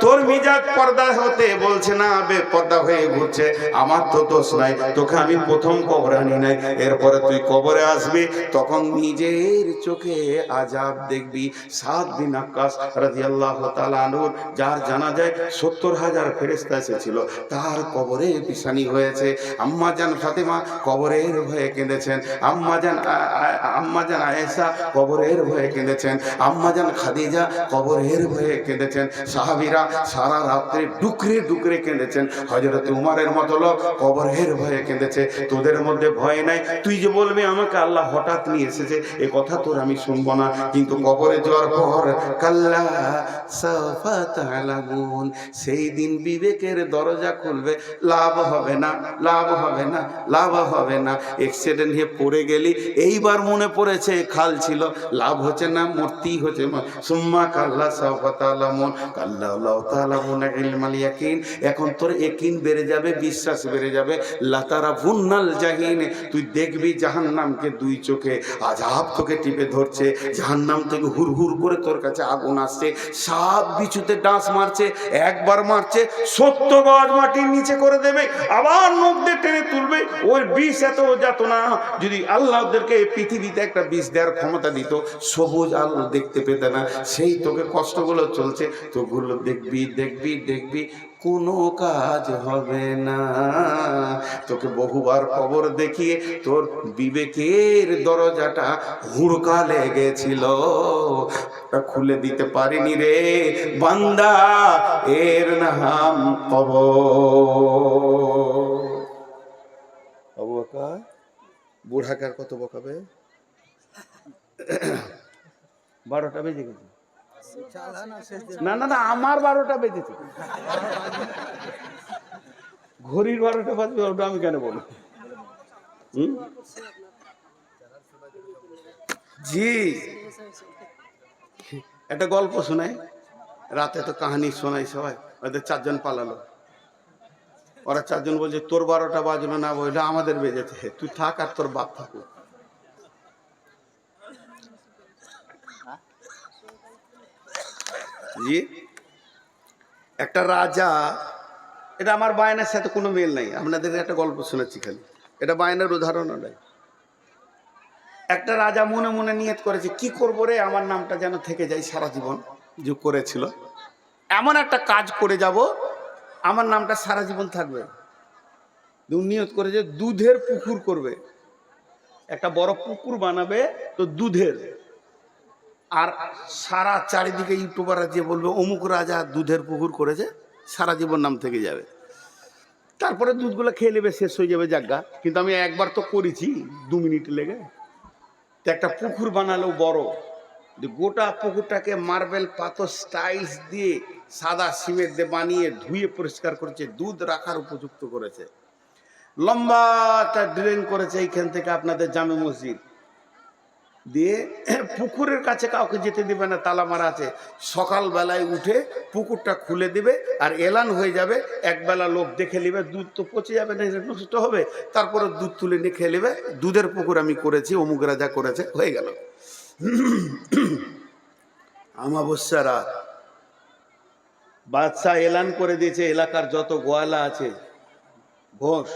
তোর মিজাজ পর্দা হতে বলছে না, বেপর্দা হয়ে ঘুরছে, আমার তো দোষ নাই, তোকে আমি প্রথম কবরে আনি নাই। এরপরে তুই কবরে আসবি, তখন নিজের চোখে আযাব দেখবি। সাদ বিন আক্কাস রাদিয়াল্লাহু তাআলা আনহু, যার জানাজায় 70,000 ফেরেশতা এসেছিল, তার কবরে পিসানি হয়েছে। আম্মা জান ফাতেমা কবরের ভয়ে কেঁদেছেন, আম্মা জান আয়েশা কবরের ভয়ে কেঁদেছেন, আম্মা জান খাদিজা কবরের ভয়ে কেঁদেছেন। সাহাবীরা সারা রাত্রে ডুকরে ডুকরে কেঁদেছেন। হযরত উমরের মতো লোক কবরের ভয়ে কেঁদেছে। তোদের মধ্যে ভয় নাই, তুই যে বলবি আমাকে আল্লাহ হঠাৎ নিয়ে এসেছে, এ কথা তোর আমি শুনবো না। কিন্তু কবরে যাওয়ার পর কাল্লা সাওফা তা'লামুন, সেই দিন বিবেকের দরজা খুলবে। লাভ হবে না, লাভ হবে না, লাভ হবে না। অ্যাক্সিডেন্ট হয়ে পড়ে গেলি, এইবার মনে পড়েছে খাল ছিল, লাভ হচ্ছে না, মূর্তি হচ্ছে। সুম্মা কাল্লা সাওফা তা'লামুন কাল্লা লাউ তা'লামুনা ইলমাল ইয়াকিন, এখন তোর ইয়াকিন বেড়ে যাবে, বিশ্বাস বেড়ে যাবে। লাতারাবুন্নাল জাহিন, তুই দেখবি জাহান্নামকে দুই চোখে, আযাব তোকে টিপে ধরছে। জাহান্নাম থেকে হুর হুর করে তোর কাছে আগুন আসছে, সাপ বিছুতে ডাঁস মারছে, একবার মারছে 70 গজ মাটির নিচে করে দেবে, আবার নখ দিয়ে টেনে তুলবে। ওই বিষ এত যাতনা, যদি আল্লাহ ওদেরকে পৃথিবীতে একটা বিষ দেওয়ার ক্ষমতা দিত, সবুজ আলো দেখতে পেতে না। সেই তোকে কষ্টগুলো চলছে, তোগুলো দেখবি দেখবি দেখবি, কোনো কাজ হবে না। তোকে বহুবার কবর দেখিয়ে তোর বিবেকের দরজাটা হুড়কা লেগেছিল, খুলে দিতে পারিনি রে বান্দা, এর নাম কবর। আবু বকর বুড়াকার কত বকাবে? 12টা বেজে গেছে। না না না, আমার 12টা বেজেছে, ঘড়ির 12টা বাজবে, ওটা আমি কেন বলবো? জি, একটা গল্প শোনাই, রাতে তো কাহানি শোনাই সবাই। ওদের 4 জন পালালো, ওরা 4 জন বলছে তোর 12টা বাজলো না, বললো আমাদের বেজেছে, তুই থাক আর তোর বাপ থাকুক। জি, একটা রাজা, এটা আমার বায়নার সাথে কোনো মিল নাই, আপনাদের একটা গল্প শোনাচ্ছি খালি, এটা বায়নার উদাহরণও নাই। একটা রাজা মনে মনে নিয়ত করেছে, কি করবো রে, আমার নামটা যেন থেকে যায় সারা জীবন। যে করেছিল এমন একটা কাজ করে যাব, আমার নামটা সারা জীবন থাকবে। নিয়ত করেছে দুধের পুকুর করবে, একটা বড় পুকুর বানাবে, তো দুধের, আর সারা চারিদিকে ইউটিউবাররা যে বলবে অমুক রাজা দুধের পুকুর করেছে, সারা জীবন নাম থেকে যাবে। তারপরে দুধগুলো খেয়ে নেবে, শেষ হয়ে যাবে জায়গা। কিন্তু আমি একবার তো করেছি 2 মিনিট লেগে। তো একটা পুকুর বানালো বড়, গোটা পুকুরটাকে মার্বেল পাথর স্টাইলস দিয়ে সাদা সিমেন্ট দিয়ে বানিয়ে ধুয়ে পরিষ্কার করেছে, দুধ রাখার উপযুক্ত করেছে। লম্বা একটা ড্রেন করেছে এইখান থেকে আপনাদের জামে মসজিদ দিয়ে, পুকুরের কাছে কাউকে যেতে দিবে না, তালা মারা আছে। সকালবেলায় উঠে পুকুরটা খুলে দিবে, আর এলান হয়ে যাবে, একবেলা লোক দেখে নেবে, দুধ তো পচে যাবে না, নষ্ট হবে, তারপরে দুধ তুলে নিয়ে খেয়ে নেবে, দুধের পুকুর আমি করেছি, অমুক রাজা করেছে, হয়ে গেল। আমাবস্যা রাত, বাদশাহ এলান করে দিয়েছে এলাকার যত গোয়ালা আছে ঘোষ,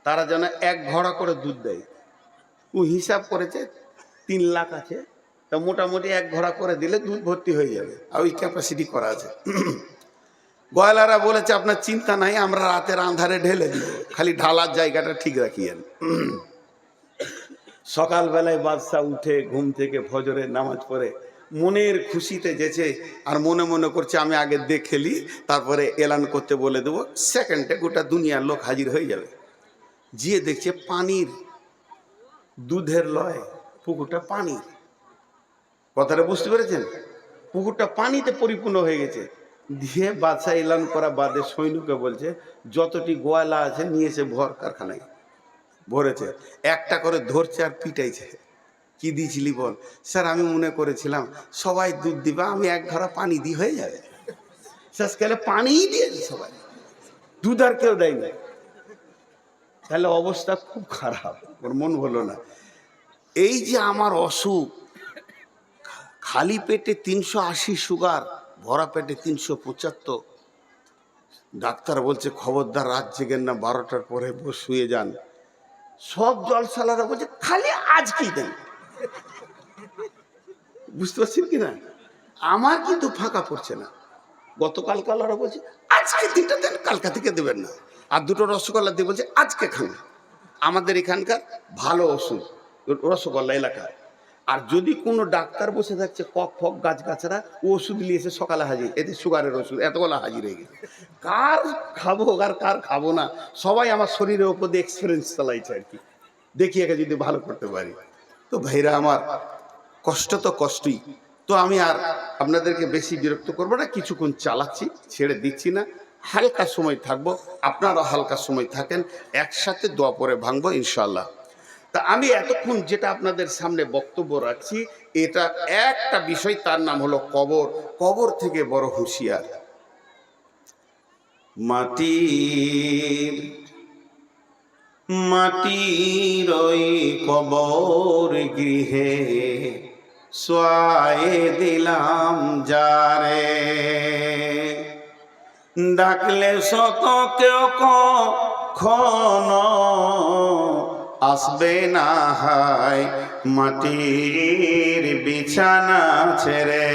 তারা যেন 1 ঘড়া করে দুধ দেয়। ও হিসাব করেছে 3 লাখ আছে, তা মোটামুটি 1 ঘড়া করে দিলে দুধ ভর্তি হয়ে যাবে, আর ওই ক্যাপাসিটি করা আছে। গোয়ালারা বলেছে আপনার চিন্তা নাই, আমরা রাতের আন্ধারে ঢেলে দিব, খালি ঢালার জায়গাটা ঠিক রাখিয়েন। সকালবেলায় বাদশাহ উঠে ঘুম থেকে ফজরের নামাজ পড়ে মনের খুশিতে যেছে, আর মনে মনে করছে আমি আগে দেখেলি, তারপরে এলান করতে বলে দেবো, সেকেন্ডে গোটা দুনিয়ার লোক হাজির হয়ে যাবে। গিয়ে দেখছে পানির, দুধের লয়, পুকুরটা পানির। কথাটা বুঝতে পেরেছেন? পুকুরটা পানিতে পরিপূর্ণ হয়ে গেছে। দিয়ে বাদশাহ এলান করা বাদে সৈন্যকে বলছে যতটি গোয়ালা আছে নিয়ে এসে ভর কারখানায় ভরেছে, একটা করে ধরছে আর পিটাইছে। কি দিয়েছিলি বল? স্যার আমি মনে করেছিলাম সবাই দুধ দিবা, আমি 1 ঘড়া পানি দিয়ে হয়ে যাবে। শেষকালে পানিই দিয়েছে সবাই, দুধ আর কেউ দেয় না। তাহলে অবস্থা খুব খারাপ, ওর মন হলো না। এই যে আমার অসুখ, খালি পেটে 380 সুগার, ভরা পেটে 375, ডাক্তার বলছে খবরদার রাত জেগেন না, 12টার পরে শুয়ে যান। সব জলসালারা বলছে খালি আজকেই দেন। বুঝতে পারছেন কিনা? আমার কিন্তু ফাঁকা পড়ছে না। গতকাল কালারা বলছে আজকে 3টা দেন, কালকা থেকে দেবেন না। আর 2টো রসগোল্লা দিয়ে বলছে আজকে খান। আমাদের এখানকার ভালো ওষুধ রসগোল্লা এলাকায়। আর যদি কোনো ডাক্তার বসে থাকছে কক ফক গাছগাছরা, ও ওষুধ নিয়েছে সকালে হাজির, এতে সুগারের ওষুধ এতগুলো হাজির হয়ে গেছে। কার খাবো আর কার খাবো না, সবাই আমার শরীরের ওপর দিয়ে এক্সপিরিয়েন্স চালাইছে আর কি, দেখি একে যদি ভালো করতে পারি। তো ভাইরা আমার, কষ্ট তো কষ্টই। তো আমি আর আপনাদেরকে বেশি বিরক্ত করবো না, কিছুক্ষণ চালাচ্ছি, ছেড়ে দিচ্ছি না। হালকা সময় থাকবো, আপনারা হালকা সময় থাকেন, একসাথে দোয়া পরে ভাঙবো ইনশাল্লাহ। তা আমি এতক্ষণ যেটা আপনাদের সামনে বক্তব্য রাখছি, এটা একটা বিষয়, তার নাম হলো কবর। কবর থেকে বড় হুঁশিয়ার। মাটির মাটির ওই কবর গৃহে শোয়ায়ে দিলাম যারে, ডাকলে শত কেউ কখনো আসবে না হায় মাটির বিছানা ছেড়ে,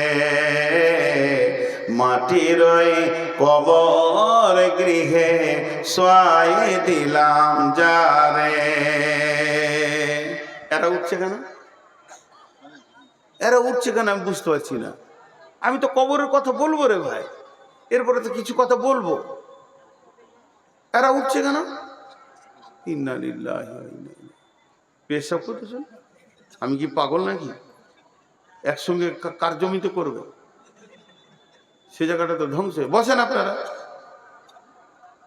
মাটির ওই কবর গৃহে শোয়ায়ে দিলাম যারে। এরা উঠছে কেন? এরা উঠছে কেন আমি বুঝতে পারছি না। আমি তো কবরের কথা বলবো রে ভাই, এরপরে তো কিছু কথা বলবো। এরা উঠছে কেন? ইন্না লিল্লাহি ওয়া ইন্না ইলাইহি। পেশাব করতেছেন? আমি কি পাগল নাকি? একসঙ্গে কার জমিতে করবে? সে জায়গাটা তো ধ্বংস। বসেন আপনারা।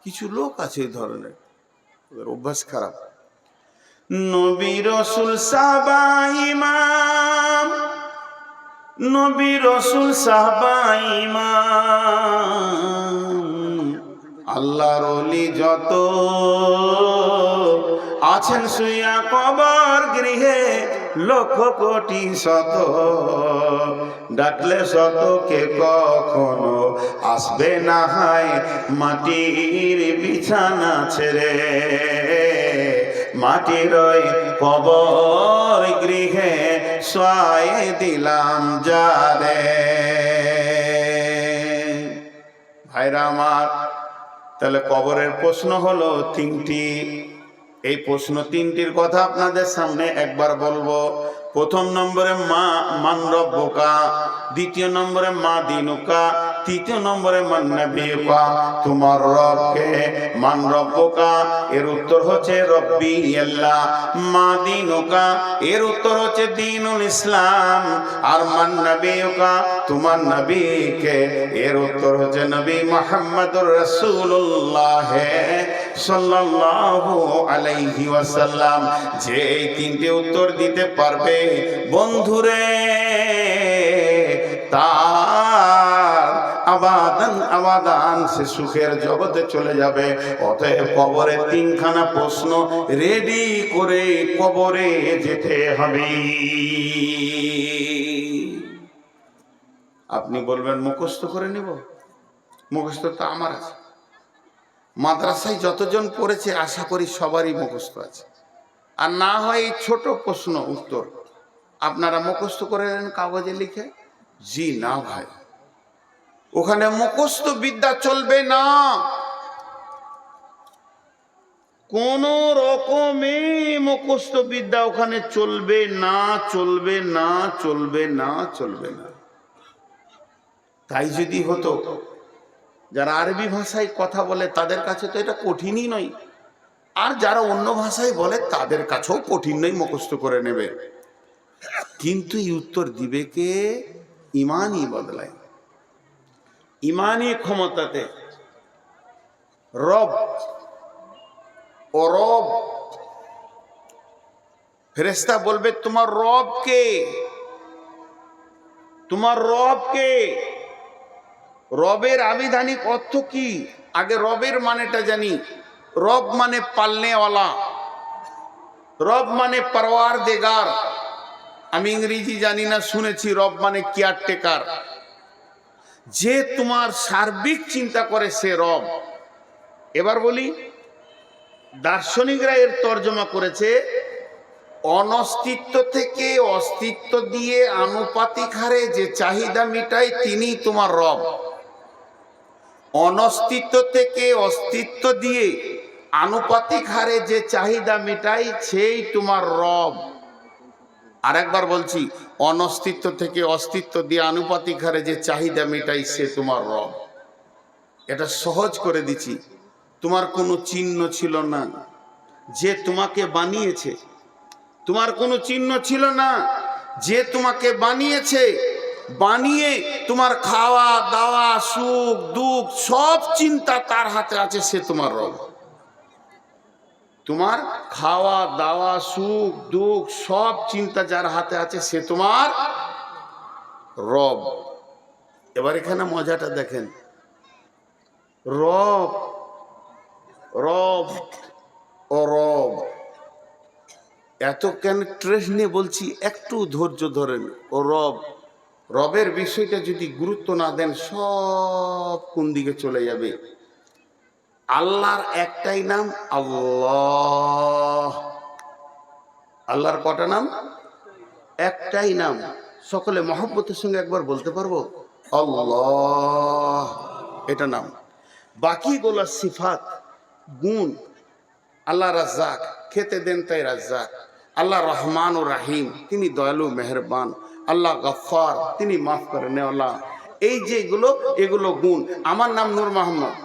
কিছু লোক আছে এই ধরনের, ওদের অভ্যাস খারাপ। নবী রাসূল সাহাবা ইমাম, নবী রাসূল সাহাবা ইমাম, আল্লাহর ওলি যত আছেন শুইয়া কবর গৃহে লক্ষ কোটি শত, ডাকলে শত কে কখনো আসবে না হায় মাটির বিছানা ছেড়ে, মাটির ওই কবর গৃহে শোয়ায়ে দিলাম যারে। ভাইরা আমার, তাহলে কবরের প্রশ্ন হলো 3টি। এই প্রশ্ন 3টির কথা আপনাদের সামনে একবার বলবো। প্রথম নম্বরে মান রব্বুকা, দ্বিতীয় নম্বরে মা দিনুকা, তৃতীয় নম্বরে মান নবিয়ুকা। তোমার রবকে। মান রব্বুকা এর উত্তর হচ্ছে রব্বি আল্লাহ। মা দিনুকা এর উত্তর হচ্ছে দ্বীনুল ইসলাম। আর মান নবিয়ুকা তোমার নবীকে, এর উত্তর হচ্ছে নবী মুহাম্মদুর রাসূলুল্লাহ সাল্লাল্লাহু আলাইহি ওয়াসাল্লাম। যে এই 3টি উত্তর দিতে পারবে বন্ধুরে, তার আবাদান আবাদান সে সুখের জগতে চলে যাবে। অতএব কবরে 3খানা প্রশ্ন রেডি করে কবরে যেতে হবে। আপনি বলবেন মুখস্থ করে নিব, মুখস্থ তো আমার আছে। মাদ্রাসায় যতজন পড়েছে আশা করি সবারই মুখস্থ আছে। আর না হয় এই ছোট প্রশ্ন উত্তর আপনারা মুখস্থ করে নেন কাগজে লিখে। জি না ভাই, ওখানে মুখস্থ বিদ্যা চলবে না। কোন রকমে মুখস্থ বিদ্যা ওখানে চলবে না, চলবে না, চলবে না, চলবে না। তাই যদি হতো, যারা আরবি ভাষায় কথা বলে তাদের কাছে তো এটা কঠিনই নয়, আর যারা অন্য ভাষায় বলে তাদের কাছেও কঠিন নয়, মুখস্থ করে নেবে। কিন্তু এই উত্তর দিবে কে? ইমানই বদলায়। ইমানই ক্ষমতাতে রব ও রব। ফেরেশতা বলবে তোমার রব কে? তোমার রব কে? রবের আবিধানিক অর্থ কি? আগে রবের মানেটা জানি। রব মানে পালনেওয়ালা, রব মানে পরওয়ারদিগার। আমি ইংরেজি জানি না, শুনেছি রব মানে কেয়ারটেকার। যে তোমার সার্বিক চিন্তা করে সে রব। এবার বলি, দার্শনিকরা এর তর্জমা করেছে অনস্তিত্ব থেকে অস্তিত্ব দিয়ে আনুপাতিক হারে যে চাহিদা মিটায় তিনি তোমার রব। অনস্তিত্ব থেকে অস্তিত্ব দিয়ে আনুপাতিক হারে যে চাহিদা মিটায় সেই তোমার রব। আরেকবার বলছি, অনস্তিত্ব থেকে অস্তিত্ব দিয়ে আনুপাতিক হারে যে চাহিদা মিটায় সে তোমার রব। এটা সহজ করে দিচ্ছি। তোমার কোনো চিহ্ন ছিল না, যে তোমাকে বানিয়েছে। তোমার কোনো চিহ্ন ছিল না, যে তোমাকে বানিয়েছে। বানিয়ে তোমার খাওয়া দাওয়া সুখ দুঃখ সব চিন্তা তার হাতে আছে, সে তোমার রব। তোমার খাওয়া দাওয়া সুখ দুঃখ সব চিন্তা যার হাতে আছে সে তোমার রব। এবার এখানে মজাটা দেখেন, রব রব ও রব, এত কেন ট্রেস নিয়ে বলছি, একটু ধৈর্য ধরেন। ও রব, রবের বিষয়টা যদি গুরুত্ব না দেন সব কোন দিকে চলে যাবে। আল্লাহর একটাই নাম আল্লাহ। আল্লাহর কটা নাম? একটাই নাম। সকলে মহব্বতের সঙ্গে একবার বলতে পারবো আল্লাহ, এটা নাম। বাকিগুলো সিফাত গুণ। আল্লাহ রাজ্জাক, খেতে দেন তাই রাজ্জাক। আল্লাহ রহমান ও রাহিম, তিনি দয়ালু মেহেরবান। আল্লাহ গফফার, তিনি মাফ করে নেওয়ালা। এই যেগুলো, এগুলো গুণ। আমার নাম নূর মোহাম্মদ,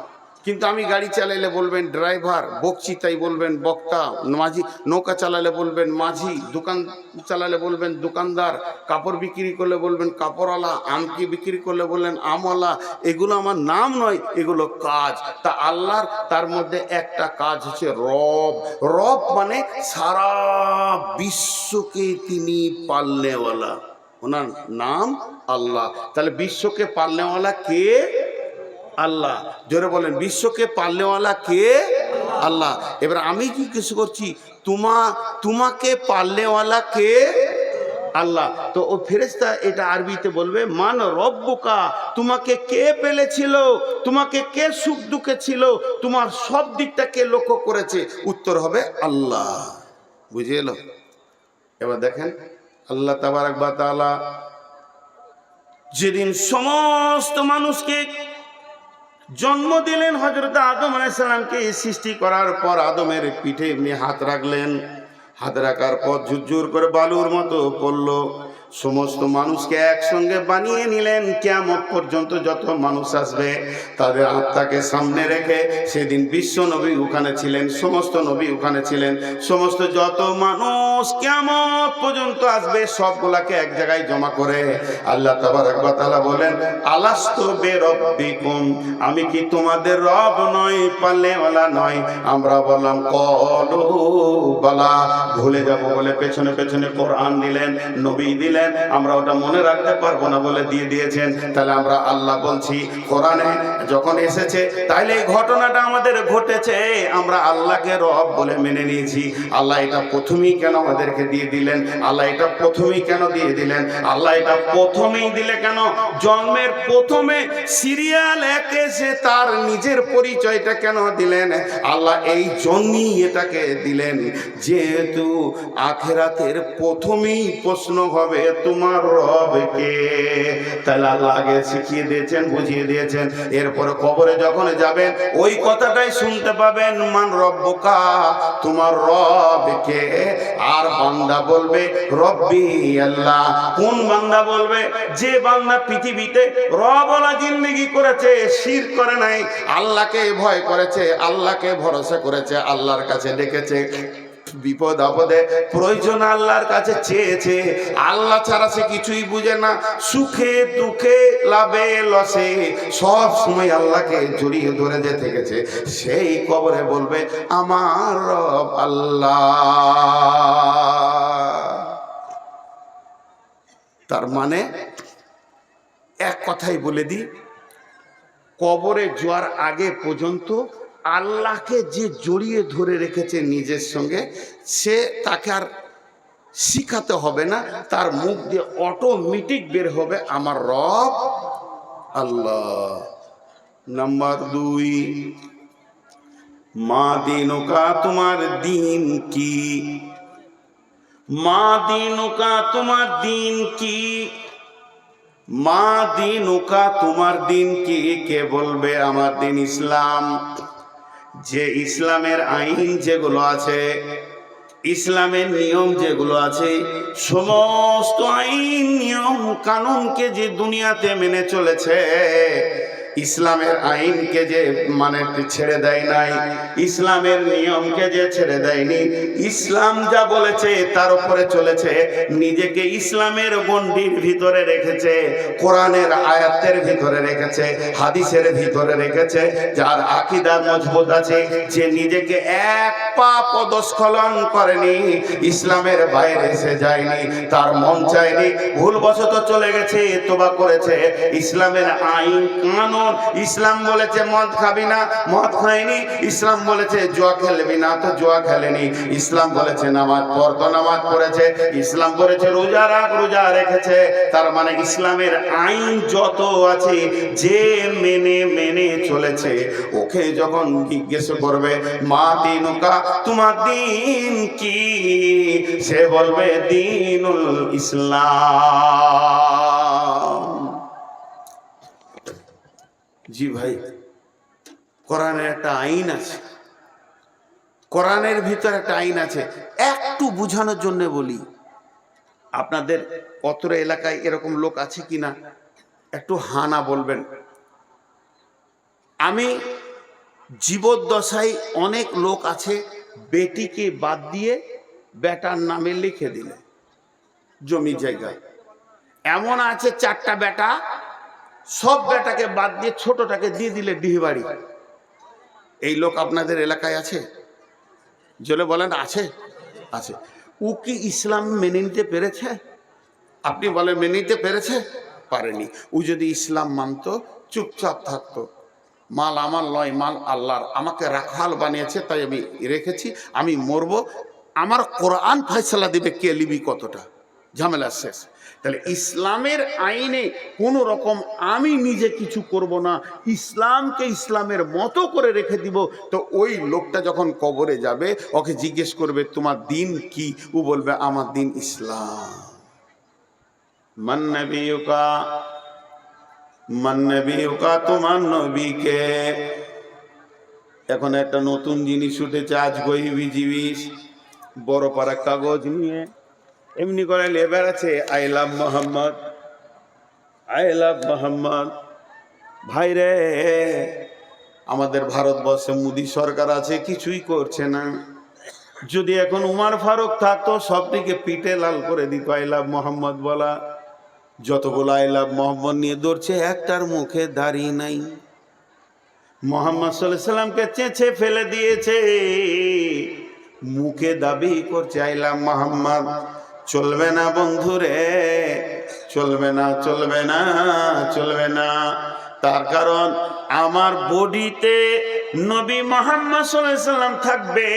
কিন্তু আমি গাড়ি চালাইলে বলবেন ড্রাইভার, বকচিতাই বলবেন বক্তা, মাঝি, নৌকা চালালে বলবেন মাঝি, দোকান চালালে বলবেন দোকানদার, কাপড় বিক্রি করলে বলবেন কাপড়ওয়ালা, আমকি বিক্রি করলে বললেন আমওয়ালা। এগুলো আমার নাম নয়, এগুলো কাজ। তা আল্লাহর তার মধ্যে একটা কাজ হচ্ছে রব। রব মানে সারা বিশ্বকে তিনি পালনেওয়ালা, ওনার নাম আল্লাহ। তাহলে বিশ্বকে পালনেওয়ালা কে? আল্লাহ। জোরে বলেন, বিশ্বকে পালনেওয়ালা কে? আল্লাহ। এবার আমি জিজ্ঞেস করছি, তোমাকে পালনেওয়ালা কে? আল্লাহ। তো ও ফেরেশতা এটা আরবিতে বলবে মান রব্বুকা, তোমাকে কে পেলেছিল, তোমাকে কে সুখ দুঃখে ছিল, তোমার সব দিকটা কে লক্ষ্য করেছে? উত্তর হবে আল্লাহ। বুঝে এলো? এবার দেখেন, আল্লাহ তাবারক ওয়া তাআলা যেদিন সমস্ত মানুষকে জন্ম দিলেন, হযরত আদম আলাইহিস সালামকে সৃষ্টি করার পর আদমের পিঠে এমনি হাত রাখলেন। হাত রাখার পর ঝুরঝুর করে বালুর মতো পড়লো। সমস্ত মানুষকে একসঙ্গে বানিয়ে নিলেন। কিয়ামত পর্যন্ত যত মানুষ আসবে তাদের আত্মাকে সামনে রেখে, সেদিন বিশ্ব নবী ওখানে ছিলেন, সমস্ত নবী ওখানে ছিলেন। সমস্ত যত মানুষ কিয়ামত পর্যন্ত আসবে সবগুলাকে এক জায়গায় জমা করে আল্লাহ তাবারক ওয়া তাআলা বলেন, আলাস্তু বিরাব্বিকুম, আমি কি তোমাদের রব নই, পালনেওয়ালা নয়? আমরা বললাম ক্বালু বালা। ভুলে যাব বলে পেছনে পেছনে কোরআন দিলেন, নবী দিলেন, আমরা ওটা মনে রাখতে পারবো না বলে দিয়ে দিয়েছেন। তাহলে আমরা আল্লাহ বলছি, কোরআনে যখন এসেছে তাইলে এই ঘটনাটা আমাদের ঘটেছে, আমরা আল্লাহকে রব বলে মেনে নিয়েছি। আল্লাহ এটা প্রথমেই কেন আমাদেরকে দিয়ে দিলেন? আল্লাহ এটা প্রথমেই কেন দিয়ে দিলেন? আল্লাহ এটা প্রথমেই দিলে কেন? জন্মের প্রথমে সিরিয়াল একে সে তার নিজের পরিচয়টা কেন দিলেন? আল্লাহ এই জন্যই এটাকে দিলেন, যেহেতু আখিরাতের প্রথমেই প্রশ্ন হবে তোমার রব কে। তাহলে আল্লাহ আগে শিখিয়ে দিয়েছেন, বুঝিয়ে দিয়েছেন। এরপরে কবরে যখন যাবেন ওই কথাটাই শুনতে পাবেন, মান রব্বুকা, তোমার রব কে। আর বান্দা বলবে রব্বি আল্লাহ। কোন বান্দা বলবে? যে বান্দা পৃথিবীতে রবওয়ালা জিন্দেগি করেছে, শিরক করে নাই, আল্লাহকে ভয় করেছে, আল্লাহকে ভরসা করেছে, আল্লাহর কাছে ডেকেছে, বিপদ আপদে প্রয়োজন আল্লাহর কাছে চেয়েছে, আল্লাহ ছাড়া সে কিছুই বুঝে না, সুখে দুঃখে লাভে লসে সব সময় আল্লাহকে জড়িয়ে ধরে যে থেকেছে, সেই কবরে বলবে আমার রব আল্লাহ। তার মানে এক কথাই বলে দিই, কবরে যাওয়ার আগে পর্যন্ত আল্লাহকে যে জড়িয়ে ধরে রেখেছে নিজের সঙ্গে, সে তাকে আর শিখাতে হবে না, তার মুখ দিয়ে অটোমেটিক বের হবে আমার রব আল্লাহ। নাম্বার 2, মা দিনুকা, তোমার দিন কি? মা দিনুকা, তোমার দিন কি? মা দিনুকা, তোমার দিন কি? কে বলবে আমার দিন ইসলাম। যে ইসলামের আইন যেগুলো আছে, ইসলামের নিয়ম যেগুলো আছে, সমস্ত আইন নিয়ম কানুনকে যে দুনিয়াতে মেনে চলেছে, ইসলামের আইনকে যে মানে ছেড়ে দেয় নাই, ইসলামের নিয়মকে যে ছেড়ে দেয়নি, ইসলাম যা বলেছে তার উপরে চলেছে, নিজেকে ইসলামের গণ্ডির ভিতরে রেখেছে, কোরআনের আয়াতের ভিতরে রেখেছে, হাদিসের ভিতরে রেখেছে, যার আকীদা মজবুত আছে, যে নিজেকে এক পা পদস্খলন করেনি, ইসলামের বাইরে এসে যায়নি, তার মন চায়নি, ভুলবশত চলে গেছে, তোবা করেছে, ইসলামের আইন কানুন, ইসলাম বলেছে মদ খাবি না, মদ খায়নি, ইসলাম বলেছে জুয়া খেলবি না, তো জুয়া খেলেনি, ইসলাম বলেছে নামাজ পড়, তো নামাজ পড়েছে, ইসলাম বলেছে রোজা রাখ, রোজা রেখেছে। তার মানে ইসলামের আইন যত আছে, যে মেনে মেনে চলেছে, ওকে যখন জিজ্ঞেস করবে মা দিনুকা, তোমার দিন কি, সে বলবে দিনুল ইসলাম। জি ভাই, কোরআনের একটা আইন আছে, কোরআনের ভিতরে একটা আইন আছে। একটু বুঝানোর জন্য বলি, আপনাদের অত্র এলাকায় এরকম লোক আছে কিনা একটু হানা বলবেন। আমি জীবদ্দশায় অনেক লোক আছে, বেটিকে বাদ দিয়ে বেটার নামে লিখে দিলে জমি জায়গায়। এমন আছে 4টা বেটা, সব বেটাকে বাদ দিয়ে ছোটটাকে দিয়ে দিলে ডিহিবাড়ি। এই লোক আপনাদের এলাকায় আছে? জলে বলেন আছে। আছে। ও কি ইসলাম মেনে নিতে পেরেছে? আপনি বলেন মেনে নিতে পেরেছে? পারেনি। ও যদি ইসলাম মানতো, চুপচাপ থাকতো, মাল আমার নয়, মাল আল্লাহর, আমাকে রাখাল বানিয়েছে তাই আমি রেখেছি, আমি মরবো, আমার কোরআন ফয়সালা দিবে কে লিবি কতটা, ঝামেলা শেষ। তাহলে ইসলামের আইনে কোনো রকম আমি নিজে কিছু করব না, ইসলামকে ইসলামের মতো করে রেখে দিব। তো ওই লোকটা যখন কবরে যাবে, ওকে জিজ্ঞেস করবে তোমার দিন কি? ও বলবে আমার দিন ইসলাম। মান নবিয়ুকা, মান নবিয়ুকা, তোমার নবীকে। এখন একটা নতুন জিনিস উঠেছে, আজ গহিবি জিনিস, বড় পারা কাগজ নিয়ে এমনি করে লেবার আছে, I love Mohammad, I love Mohammad. ভাই রে, আমাদের ভারতবর্ষে মোদী সরকার আছে, কিছুই করছে না। যদি এখন উমার ফারুক থাকতো, সব দিকে পিঠে লাল করে দিত আই লাভ মোহাম্মদ বলা। যতগুলো আই লাভ মোহাম্মদ নিয়ে দৌড়ছে, একটার মুখে দাড়ি নাই। মোহাম্মদ সাল্লাল্লাহু আলাইহি সাল্লামকে চেঁচে ফেলে দিয়েছে, মুখে দাবি করছে আই লাভ মোহাম্মদ। চলবে না বন্ধুরে, চলবে না, চলবে না, চলবে না। তার কারণ আমার বডিতে নবী মুহাম্মদ সাল্লাল্লাহু আলাইহি সাল্লাম থাকবে,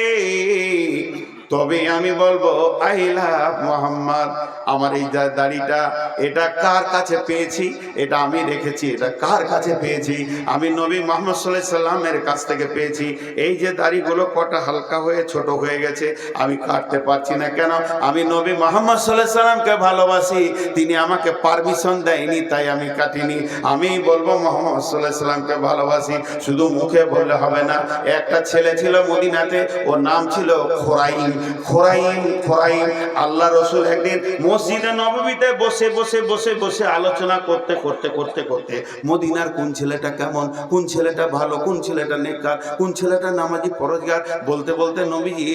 তবে আমি বলবো আই লাভ মোহাম্মদ। আমার এই দাড়িটা, এটা কার কাছে পেয়েছি? এটা আমি রেখেছি। এটা কার কাছে পেয়েছি? আমি নবী মুহাম্মদ সাল্লাল্লাহু আলাইহি সাল্লামের কাছ থেকে পেয়েছি। এই যে দাড়িগুলো কটা হালকা হয়ে ছোট হয়ে গেছে, আমি কাটতে পারছি না কেন? আমি নবী মুহাম্মদ সাল্লাল্লাহু আলাইহি সাল্লামকে ভালোবাসি, তিনি আমাকে পারমিশন দেয়নি, তাই আমি কাটিনি। আমি বলবো মুহাম্মদ সাল্লাল্লাহু আলাইহি সাল্লামকে ভালোবাসি, শুধু মুখে বললে হবে না। একটা ছেলে ছিল মদিনাতে, ওর নাম ছিল খোরাইম। খোরাইম, খোরাইম। আল্লাহ রসুল একদিন মসজিদে নববীতে বসে বসে বসে বসে আলোচনা করতে করতে করতে করতে মদিনার কোন ছেলেটা কেমন, কোন ছেলেটা ভালো, কোন ছেলেটা নেককার, কোন ছেলেটা নামাজি পরহেজগার, বলতে বলতে নবীজি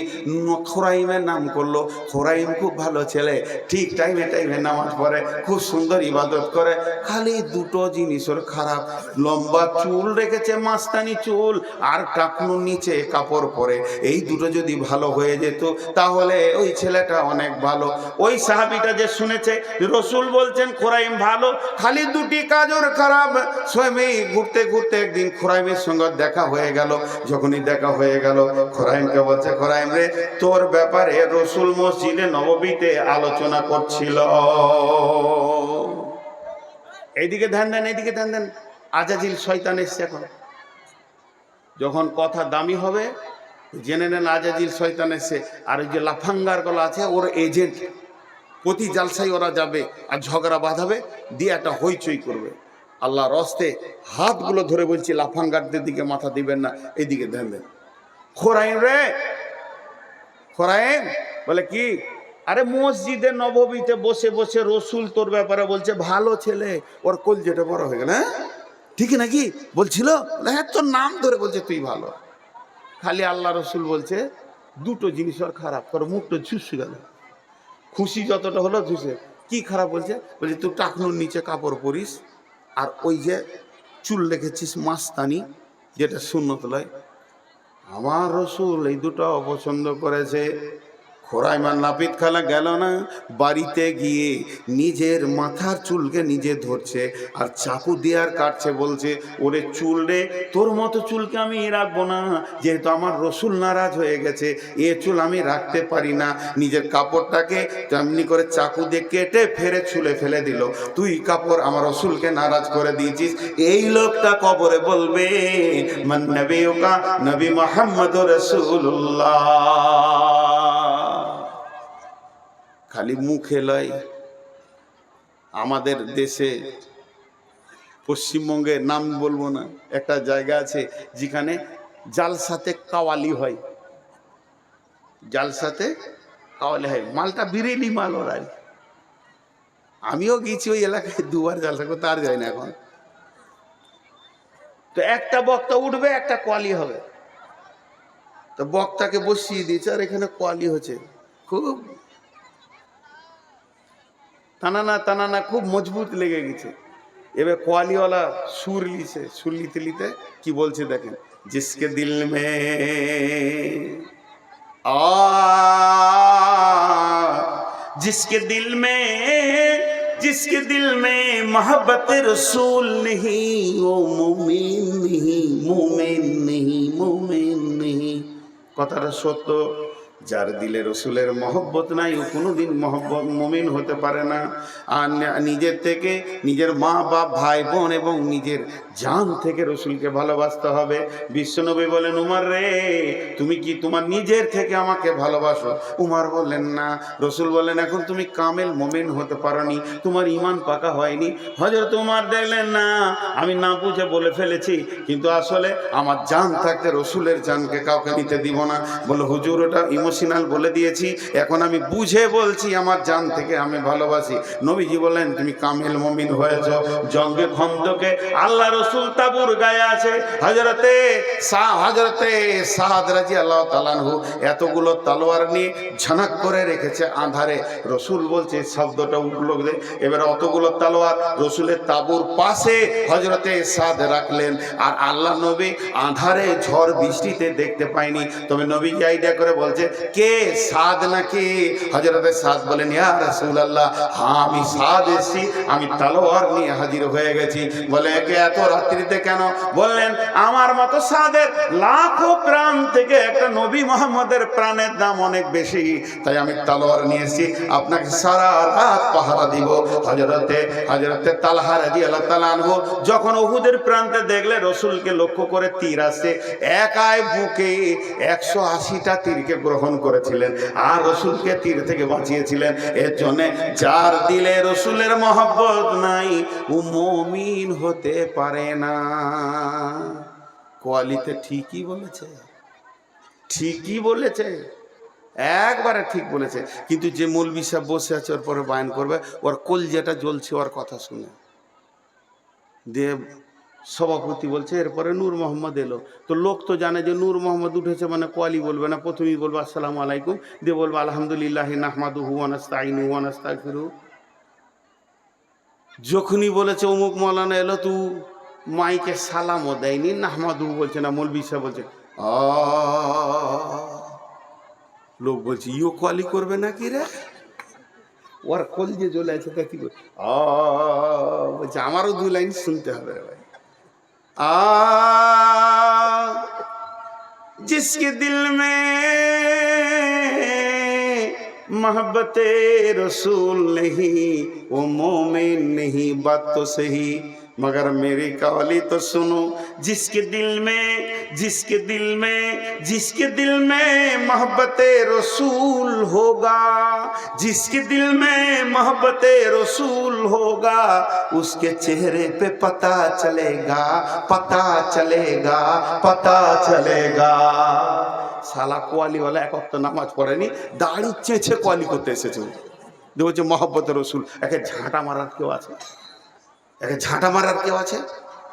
খোরাইমের নাম করলো। খোরাইম খুব ভালো ছেলে, ঠিক টাইমে টাইমে নামাজ পড়ে, খুব সুন্দর ইবাদত করে। খালি দুটো জিনিস ওর খারাপ, লম্বা চুল রেখেছে, মাস্তানি চুল, আর টাকনুর নিচে কাপড় পরে। এই দুটো যদি ভালো হয়ে যেত, তাহলে ওই ছেলেটা অনেক ভালো। ওই সাহাবীটা যে শুনেছে রসুল বলছেন খোরাইম ভালো, খালি দুটি কাজ ওর খারাপ। স্বয়ং ঘুরতে ঘুরতে একদিন খোরাইমের সঙ্গে দেখা হয়ে গেল। যখনই দেখা হয়ে গেল, খোরাইমকে বলছে খোরাইম রে, তোর ব্যাপারে রসুল মসজিদে নববীতে আলোচনা করছিল। এইদিকে ধ্যান দেন, এইদিকে ধ্যান দেন, আজাজিল শয়তান এসছে এখন। যখন কথা দামি হবে জেনে নেন আজাজিল শয়তান এসে, আর ওই যে লাফাঙ্গার গলা আছে ওর এজেন্ট, প্রতি জালসায় ওরা যাবে আর ঝগড়া বাঁধাবে, দিয়ে একটা হইচই করবে। আল্লাহ রস্তে হাতগুলো ধরে বলছি লাফাঙ্গারদের দিকে মাথা দিবেন না, এইদিকে ধ্যান। খোরাইন রে, খোরাইন বলে কি, আরে মসজিদে নববীতে বসে বসে রসুল তোর ব্যাপারে বলছে ভালো ছেলে, ওর কলজেটা বড় হয়ে গেল। হ্যাঁ ঠিক নাকি বলছিল, হ্যাঁ তোর নাম ধরে বলছে তুই ভালো। খালি আল্লাহ রসুল বলছে দুটো জিনিস ওর খারাপ, তোর মুখটা ঝুসে গেল, খুশি যতটা হলো ঝুসে। কি খারাপ বলছে? বলছে তুই টাকনুর নিচে কাপড় পরিস, আর ওই যে চুল রেখেছিস মাস্তানি, যেটা সুন্নত লয়। আমার রসুল এই দুটো অপছন্দ করেছে। খোরাইমান নাপিত খালা গেল না, বাড়িতে গিয়ে নিজের মাথার চুলকে নিজে ধরছে আর চাকু দিয়ে আর কাটছে, বলছে ওরে চুল রে, তোর মতো চুলকে আমি রাখবো না, যেহেতু আমার রসুল নারাজ হয়ে গেছে, এ চুল আমি রাখতে পারি না। নিজের কাপড়টাকে তেমনি করে চাকু দিয়ে কেটে ফেরে চুলে ফেলে দিল। তুই কাপড় আমার রসুলকে নারাজ করে দিয়েছিস। এই লোকটা কবরে বলবে মান নবিয়ুকা নবী মুহাম্মদুর রাসূলুল্লাহ। খালি মুখে লয়, আমাদের দেশে পশ্চিমবঙ্গে নাম বলবো না, একটা জায়গা আছে যেখানে জালসাতে কাওয়ালি হয়, জালসাতে কাওয়ালি হয়, মালটা বিরেলি মাল ওরা। আমিও গেছি ওই এলাকায় দুবার জালসা করতে, আর যাই না এখন। তো একটা বক্তা উঠবে, একটা কোয়ালি হবে, তো বক্তাকে বসিয়ে দিয়েছে, আর এখানে কোয়ালি হচ্ছে, খুব টানানা খুব মজবুত লেগে গেছে। এবার কোয়ালিওয়ালা সুর লিছে, সুর লিতে লিতে কি বলছে দেখেন, জিসকে দিল মে जिसके दिल में मोहब्बत रसूल नहीं वो मुमिन नहीं। কথাটা সত্য, যার দিলে রসুলের মহব্বত নাই ও কোনোদিন মুমিন হতে পারে না। আর নিজের থেকে, নিজের মা বাপ ভাই বোন এবং নিজের জান থেকে রসুলকে ভালোবাসতে হবে। বিশ্বনবী বলেন, উমর রে তুমি কি তোমার নিজের থেকে আমাকে ভালোবাসো? উমর বললেন না। রসুল বললেন, এখন তুমি কামেল মুমিন হতে পারোনি, তোমার ঈমান পাকা হয়নি। হযরত উমর দেখলেন না আমি না বুঝে বলে ফেলেছি, কিন্তু আসলে আমার জান থাকতে রসুলের জানকে কাউকে নিতে দিব না। বলে হুজুর ওটা ইমোশনাল বলে দিয়েছি, এখন আমি বুঝে বলছি আমার জান থেকে আমি ভালোবাসি। নবীজি বলেন তুমি কামেল মুমিন হয়েছো। জঙ্গে খন্দকে আল্লাহ রসুল তাবুর গায়ে আছে, হযরতে সাদ রাদিয়াল্লাহু তাআলা আনহু এতগুলো তলোয়ার নিয়ে ঝনক করে রেখেছে আঁধারে। রসুল বলছে শব্দটা উঠলো, এবার অতগুলো তলোয়ার রসুলের তাবুর পাশে হযরতে সাদ রাখলেন, আর আল্লাহ নবী আঁধারে ঝড় বৃষ্টিতে দেখতে পায়নি। তবে নবীজি আইডিয়া করে বলছে কে সাদ নাকি? হযরতে সাদ বলেন, ইয়া রাসূলুল্লাহ, হ্যাঁ আমি সাদ এসেছি, আমি তলোয়ার নিয়ে হাজির হয়ে গেছি। বলে একে এত রাত্রিতে কেন? বললেন আমার মতো সাদের লাখো প্রাণ থেকে একটা নবী মুহাম্মদের প্রাণের দাম অনেক বেশি, তাই আমি তলোয়ার নিয়ে এসেছি, আপনাকে সারা রাত পাহারা দিব। হযরতে তালহা রাদিয়াল্লাহু তাআলা আনহু যখন উহুদের প্রান্তে দেখলে রসুলকে লক্ষ্য করে তীর আসছে, একাই বুকে 180টা তীরকে গ্রহণ করেছিলেন আর রসুলকে তীর থেকে বাঁচিয়েছিলেন। এর জন্য যার দিলে রসুলের মহব্বত নাই ও মুমিন হতে পারে না। কোয়ালিতে ঠিকই বলেছে, একবারে ঠিক বলেছে। কিন্তু যে মৌলভী সাহেব বসে আছে ওর পরে বায়ান করবে, ওর কলজেটা জ্বলছে ওর কথা শুনে। দেব সভাপতি বলছে এরপরে নূর মোহাম্মদ এলো, তো লোক তো জানে যে নূর মোহাম্মদ উঠেছে মানে কোয়ালি বলবে না, প্রথমেই বলবো আসসালামু আলাইকুম, দিয়ে বলবো আলহামদুলিল্লাহ নাহমাদুহু ওয়া নাস্তাইনুহু ওয়া নাস্তাগফিরুহু। যখনই বলেছে অমুক মৌলানা এলো, তু মাইকে সালামও দেয়নি, নাহমাদুহু বলছে না, মৌলভী সাহেব বলছে লোক বলছে ইও কোয়ালি করবে নাকি রে? ওর কলজে জ্বলে আছে, তা কি করে বলছে আমারও 2 লাইন শুনতে হবে রে ভাই। जिसके दिल में मोहब्बत रसूल नहीं वो मोमिन नहीं, बात तो सही। मगर मेरी कवाली तो सुनो, जिसके दिल में मोहब्बत रसूल होगा, जिसके दिल में मोहब्बत रसूल होगा, उसके चेहरे पे पता चलेगा, पता चलेगा, पता चलेगा। साला কোয়ালি वाला এক ওয়াক্ত নামাজ পড়েনি, দাড়ি চেঁচে কোয়ালি করতে এসেছে। দেখো মোহব্বত রসুল, একে ঝাঁটা মারার কেউ আছে? একে ঝাঁটা মারার কেউ আছে?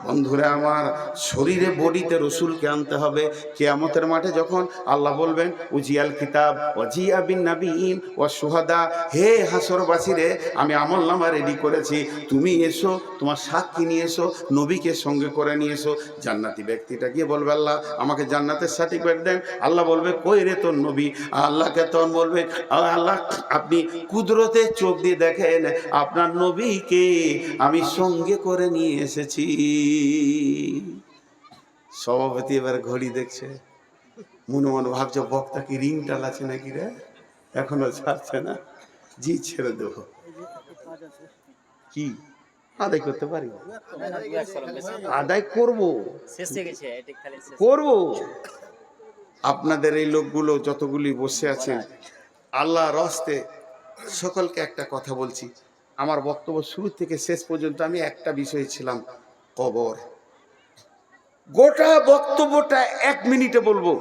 বন্ধুরা আমার, শরীরে বডিতে রসুলকে আনতে হবে। কিয়ামতের মাঠে যখন আল্লাহ বলবেন উজিয়াল কিতাব ওয়াজিয়া বিন নাবিয়িন ওয়া শুহাদা, হে হাসরবাসীরে আমি আমলনামা রেডি করেছি, তুমি এসো, তোমার সাক্ষী নিয়ে এসো, নবীকে সঙ্গে করে নিয়ে এসো। জান্নাতি ব্যক্তিটা গিয়ে বলবে আল্লাহ আমাকে জান্নাতের সার্টিফিকেট দেন। আল্লাহ বলবে কই রে তোর নবী? আল্লাহকে তখন বলবে আল্লাহ আপনি কুদরতে চোখ দিয়ে দেখেন আপনার নবীকে আমি সঙ্গে করে নিয়ে এসেছি। সভাপতি এবার ঘড়ি দেখছে, মনে মনে ভাবছে বক্তা কি রিং টালাছে নাকি রে, এখনো ছাড়ছে না। জি ছেড়ে দেবো, কি আদায় করতে পারি? আদায় করবো। আপনাদের এই লোকগুলো যতগুলি বসে আছেন, আল্লাহর রাস্তে সকলকে একটা কথা বলছি। আমার বক্তব্য শুরু থেকে শেষ পর্যন্ত আমি একটা বিষয় ছিলাম, কবর। গোটা বক্তব্যটা 1 মিনিটে বলবো।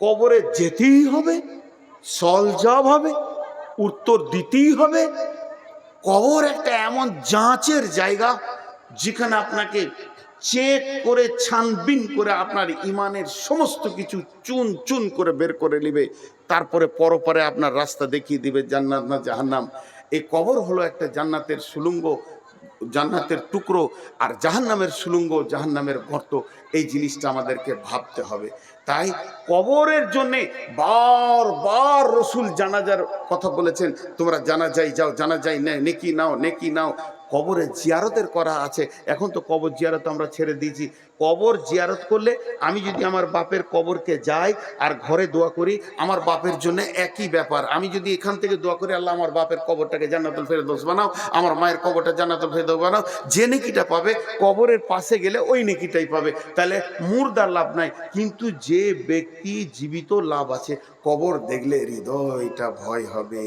কবরে যেতেই হবে, সলজব হবে, উত্তর দিতেই হবে। কবর একটা এমন যাঁচের জায়গা যেখানে আপনাকে চেক করে ছানবিন করে আপনার ইমানের সমস্ত কিছু চুন চুন করে বের করে নেবে, তারপরে পরপরে আপনার রাস্তা দেখিয়ে দিবে জান্নাত না জাহান্নাম। এই কবর হলো একটা জান্নাতের সুলঙ্গ, জান্নাতের টুকরো, আর জাহান্নামের সুলঙ্গ, জাহান্নামের গর্ত। এই জিনিসটা আমাদেরকে ভাবতে হবে। তাই কবরের জন্যে বারবার রসুল জানাজার কথা বলেছেন, তোমরা জানাজায় যাও, জানাজায় নেকি নাও, নেকি নাও। কবরে জিয়ারতের করা আছে। এখন তো কবর জিয়ারত আমরা ছেড়ে দিয়েছি। কবর জিয়ারত করলে আমি যদি আমার বাপের কবরকে যাই আর ঘরে দোয়া করি, আমার বাপের জন্য একই ব্যাপার। আমি যদি এখান থেকে দোয়া করি আল্লাহ আমার বাপের কবরটাকে জান্নাতুল ফেরদৌস বানাও, আমার মায়ের কবরটা জান্নাতুল ফেরদৌস বানাও, যে নেকিটা পাবে কবরের পাশে গেলে ওই নেকিটাই পাবে। তাহলে মুর্দার লাভ নাই, কিন্তু যে ব্যক্তি জীবিত লাভ আছে। কবর দেখলে হৃদয়টা ভয় হবে,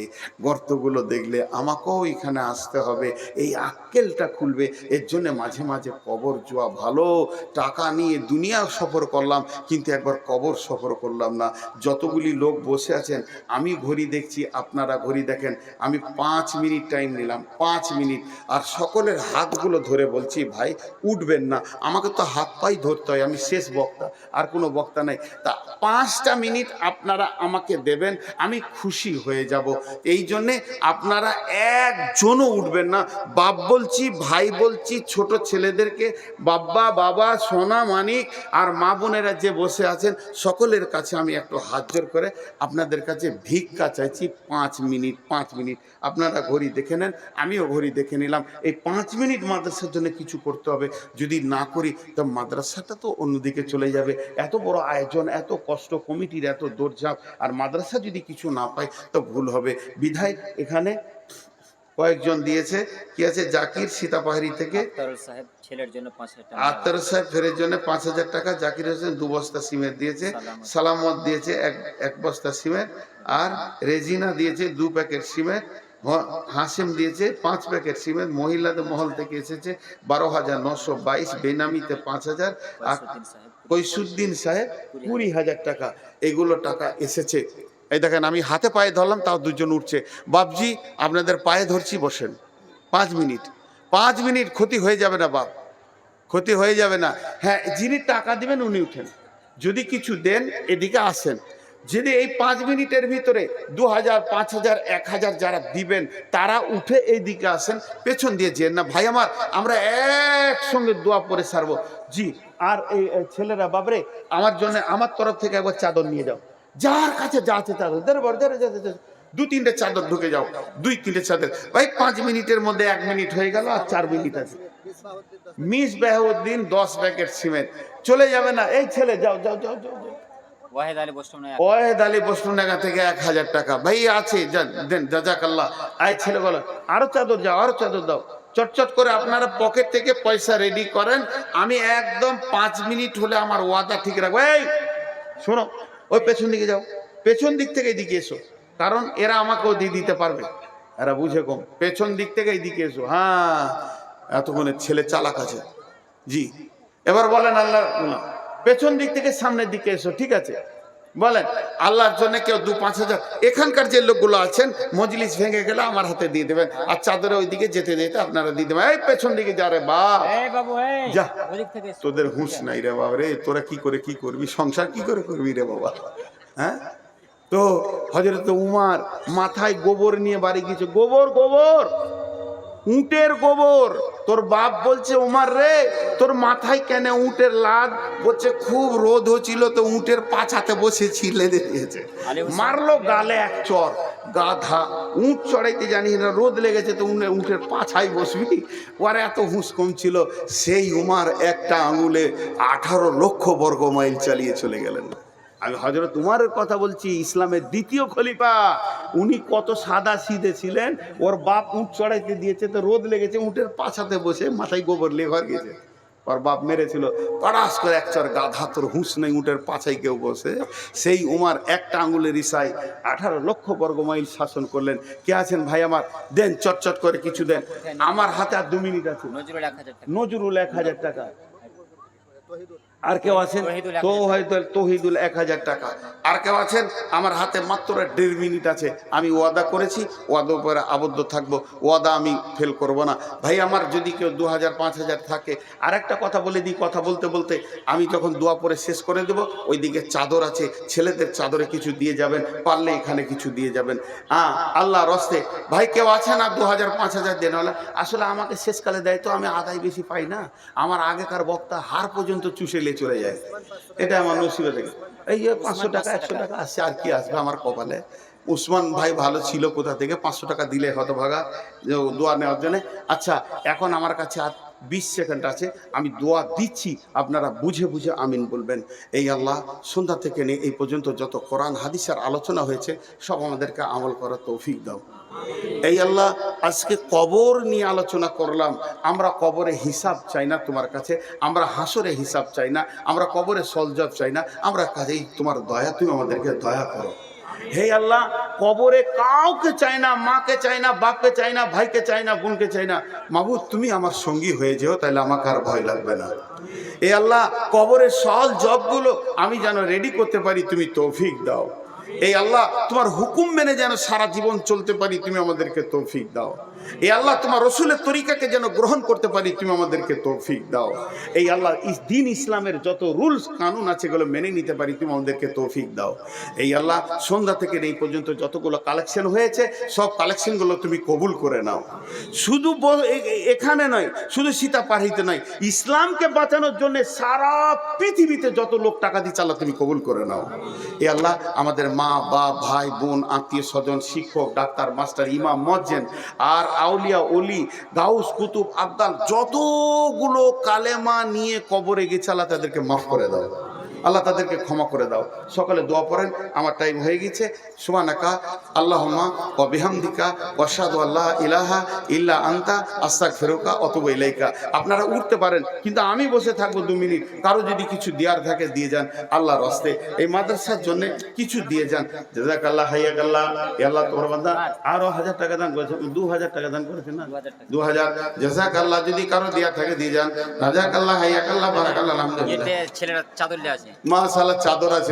গর্তগুলো দেখলে আমাকেও এখানে আসতে হবে, এই আক্কেলটা খুলবে। এর জন্য মাঝে মাঝে কবর যাওয়া ভালো। টাকা নিয়ে দুনিয়া সফর করলাম, কিন্তু একবার কবর সফর করলাম না। যতগুলি লোক বসে আছেন, আমি ঘড়ি দেখছি, আপনারা ঘড়ি দেখেন। আমি 5 মিনিট টাইম নিলাম, 5 মিনিট। আর সকলের হাতগুলো ধরে বলছি ভাই উঠবেন না, আমাকে তো হাত পাই ধরতে হয়, আমি শেষ বক্তা, আর কোনো বক্তা নাই। তা 5টা মিনিট আপনারা আমাকে দেবেন, আমি খুশি হয়ে যাব। এই জন্যে আপনারা একজনও উঠবেন না। বাপ বলছি, ভাই বলছি, ছোট ছেলেদেরকে, বাবা বাবা সোনা মানিক আর মা বোনেরা যে বসে আছেন, সকলের কাছে আমি একটু হাত জোর করে আপনাদের কাছে ভিক্ষা চাইছি। 5 মিনিট, 5 মিনিট আপনারা ঘড়ি দেখে নেন, আমিও ঘড়ি দেখে নিলাম। এই 5 মিনিট মাদ্রাসার জন্য কিছু করতে হবে। যদি না করি তো মাদ্রাসাটা তো অন্যদিকে চলে যাবে। এত বড় আয়োজন, এত কষ্ট, কমিটির এত দৌড়ঝাঁপ, আর মাদ্রাসা যদি কিছু না পায় তো ভুল হবে। বিধায় এখানে কয়েকজন দিয়েছে, কি আছে, জাকির সীতাপাহাড়ি থেকে, আখতারুল সাহেব ছেলের জন্য 5,000 টাকা, আখতারুল সাহেব ফেরের জন্য 5,000 টাকা, জাকির হোসেন 2 বস্তা সিমেন্ট দিয়েছে, সালামত দিয়েছে 1 বস্তা সিমেন্ট, আর রেজিনা দিয়েছে 2 প্যাকেট সিমেন্ট, হাসিম দিয়েছে 5 প্যাকেট সিমেন্ট, মহিলাদের মহল থেকে এসেছে 12,922, বেনামিতে 5,000, আর কৈসুদ্দিন সাহেব 20,000 টাকা। এগুলো টাকা এসেছে। এই দেখেন আমি হাতে পায়ে ধরলাম, তাও 2 জন উঠছে। বাপজি আপনাদের পায়ে ধরছি, বসেন। 5 মিনিট, 5 মিনিট, ক্ষতি হয়ে যাবে না বাপ, ক্ষতি হয়ে যাবে না। হ্যাঁ, যিনি টাকা দিবেন উনি উঠেন, যদি কিছু দেন এদিকে আসেন। যদি এই 5 মিনিটের ভিতরে 2,000, 5,000, 1,000 যারা দিবেন তারা উঠে এই দিকে আসেন, পেছন দিয়ে যেন না। ভাই আমার, আমরা একসঙ্গে দোয়া পড়ে সারবো। জি, আর এই ছেলেরা বাবরে আমার জন্য, আমার তরফ থেকে একবার চাদর নিয়ে যাও, যার কাছে যা আছে চাদর, 2-3টে চাদর ঢুকে যাও, 2-3টে চাদর। ভাই 5 মিনিটের মধ্যে 1 মিনিট হয়ে গেল, আর 4 মিনিট আছে। মিস বাহাউদ্দিন 10 প্যাকেট সিমেন্ট, চলে যাবে না। এই ছেলে যাও যাও যাও যাও। ওয়াহিদ আলী বসুনাগা থেকে 1,000 টাকা। ভাই আছে, দেন, জাজাকাল্লাহ। আয় ছেলে বলো, আরো চাদর যাও, আরো চাদর দাও। চটচট করে আপনারা পকেট থেকে পয়সা রেডি করেন। আমি একদম 5 মিনিট হলে আমার ওয়াদা ঠিক রাখবো। এই শোনো, ওই পেছন দিকে যাও, পেছন দিক থেকে এদিকে এসো, কারণ এরা আমাকেও দিয়ে দিতে পারবে, এরা বুঝে কম। পেছন দিক থেকে এইদিকে এসো। হ্যাঁ, এতক্ষণে ছেলে চালাক আছে। জি, এবার বলেন আল্লাহ, পেছন দিক থেকে সামনের দিকে এসো, ঠিক আছে? বলেন আল্লাহর জন্য কেউ 2-5 হাজার, এখানকার যে লোকগুলো আছেন মজলিস ভেঙে গেলে আমার হাতে দিয়ে দেবেন, আর চাদরে ওইদিকে যেতে যেতে আপনারা দিয়ে দেবেন। এই পেছন দিকে যা রে বাপ, এই বাবু, এই যা, ওদিক থেকে এসো। তোদের হুঁশ নাই রে বাবা রে, তোরা কি করে কি করবি, সংসার কি করে করবি রে বাবা? হ্যাঁ, তো হযরত উমার মাথায় গোবর নিয়ে বাড়ি গিয়েছে। গোবর, গোবর, উটের গোবর। তোর বাপ বলছে উমার রে, তোর মাথায় কেন উটের লাদ? বলছে খুব রোদ হচ্ছিল তো উটের পাছাতে বসে ছিলে দিয়েছে। মারলো গালে এক চর। গাধা, উট চড়াইতে জানি না, রোদ লেগেছে তো উটের পাছায় বসবি? ওর এত হুঁশ কম ছিল। সেই উমার একটা আঙুলে 18 লক্ষ বর্গ মাইল চালিয়ে চলে গেলেন। আমি হযরত উমারের কথা বলছি, ইসলামের দ্বিতীয় খলিফা। উনি কত সাদা সিধে ছিলেন। ওর বাপ উট চড়াইতে দিয়েছে তো রোদ লেগেছে, উটের পাছাতে বসে মাথায় গোবর লিয়ে ঘর গেছে। ওর বাপ মেরেছিল, পড়াস করে এক চর। গাধা, তোর হুঁশ নেই, উটের পাছায় কেউ বসে? সেই উমার একটা আঙুলের ইসায় 18 লক্ষ বর্গ মাইল শাসন করলেন। কে আছেন ভাই আমার? দেন চটচট করে কিছু দেন। আমার হাতে আর 2 মিনিট আছে। নজরুল 1000 টাকা। নজরুল 1000 টাকা। আর কেউ আছেন? তৌহিদুল তৌহিদুল 1000 টাকা। আর কেউ আছেন? আমার হাতে মাত্র 1.5 মিনিট আছে। আমি ওয়াদা করেছি, ওয়াদার উপরে আবদ্ধ থাকবো, ওয়াদা আমি ফেল করব না। ভাই আমার যদি কেউ 2000 5000 থাকে, আর একটা কথা বলে দিই, কথা বলতে বলতে আমি যখন দোয়া পরে শেষ করে দেব, ওইদিকে চাদর আছে, ছেলেদের চাদরে কিছু দিয়ে যাবেন, পারলে এখানে কিছু দিয়ে যাবেন। আল্লাহর রাস্তে ভাই কেউ আছে না 2000 5000 দেন? আসলে আমাকে শেষকালে দেয় তো, আমি আদায় বেশি পাই না। আমার আগেকার বক্তা হার পর্যন্ত চুষে নিয়ে চলে যায়, এটা আমার নসিবে থেকে। এই যে 500 টাকা 100 টাকা আসছে, আর কি আসবে আমার কপালে? উসমান ভাই ভালো ছিল, কোথা থেকে 500 টাকা দিলে হতভাগা দোয়া নেওয়ার জন্য। আচ্ছা, এখন আমার কাছে আর 20 সেকেন্ড আছে, আমি দোয়া দিচ্ছি, আপনারা বুঝে বুঝে আমিন বলবেন। এই আল্লাহ, সন্ধ্যা থেকে নিয়ে এই পর্যন্ত যত কোরআন হাদিসের আলোচনা হয়েছে সব আমাদেরকে আমল করার তৌফিক দাও। এই আল্লাহ, আজকে কবর নিয়ে আলোচনা করলাম। আমরা কবরে হিসাব চাই না তোমার কাছে, আমরা হাসরে হিসাব চাই না, আমরা কবরে সলজব চাই না, আমরা কাজেই তোমার দয়া, তুমি আমাদেরকে দয়া করো। হে আল্লাহ, কবরে কাউকে চাই না, মাকে চাই না, বাপকে চাই না, ভাইকে চাই না, বোনকে চাই না। মাবুদ, তুমি আমার সঙ্গী হয়ে যেও, তাহলে আমাকে আর ভয় লাগবে না। এ আল্লাহ, কবরের সল জবগুলো আমি যেন রেডি করতে পারি, তুমি তৌফিক দাও। এই আল্লাহ, তোমার হুকুম মেনে যেন সারা জীবন চলতে পারি, তুমি আমাদেরকে তৌফিক দাও। এই আল্লাহ, তোমার রসুলের তরিকাকে যেন গ্রহণ করতে পারি, তুমি আমাদেরকে তৌফিক দাও। এই আল্লাহ, দিন ইসলামের যত রুলস কানুন আছে এগুলো মেনে নিতে পারি, তুমি আমাদেরকে তৌফিক দাও। এই আল্লাহ, সন্ধ্যা থেকে এই পর্যন্ত যতগুলো কালেকশন হয়েছে সব কালেকশনগুলো তুমি কবুল করে নাও। শুধু এখানে নয়, শুধু সীতাপাড়িতে নয়, ইসলামকে বাঁচানোর জন্য সারা পৃথিবীতে যত লোক টাকা দিচ্ছে আল্লাহ তুমি কবুল করে নাও। এই আল্লাহ, আমাদের মা বাপ ভাই বোন আত্মীয় স্বজন শিক্ষক ডাক্তার মাস্টার ইমাম মজ্জেন আর আউলিয়া ওলি গাউস কুতুব আবদাল যতগুলো কালেমা নিয়ে কবরে গেছে আল্লাহ তাদেরকে মাফ করে দাও, আল্লাহ তাদেরকে ক্ষমা করে দাও। সকালে দোয়া পড়েন, আমার টাইম হয়ে গেছে। সুবহানাকা আল্লাহুম্মা ওয়া বিহামদিকা ওয়া আশহাদু আল্লা ইলাহা ইল্লা আনতা আস্তাগফিরুকা ওয়া আতুবু ইলাইকা। আপনারা উঠতে পারেন, কিন্তু আমি বসে থাকবো 2 মিনিট। কারো যদি কিছু দেওয়ার থাকে দিয়ে যান আল্লাহর রাস্তে, এই মাদ্রাসার জন্য কিছু দিয়ে যান। জাযাকাল্লাহ হাইয়াকাল্লাহ। ইয়া আল্লাহ, তোমার বান্দা আরো 1000 টাকা দান করেছে, 2000 টাকা দান করেছে না, 2000। জাযাকাল্লাহ, যদি কারো দেওয়ার থাকে দিয়ে যান। জাযাকাল্লাহ হাইয়াকাল্লাহ বারাকাল্লাহ আলহামদুলিল্লাহ। ছেলেরা চাদর নিয়ে আছে, মাশাআল্লাহ, চাদর আছে।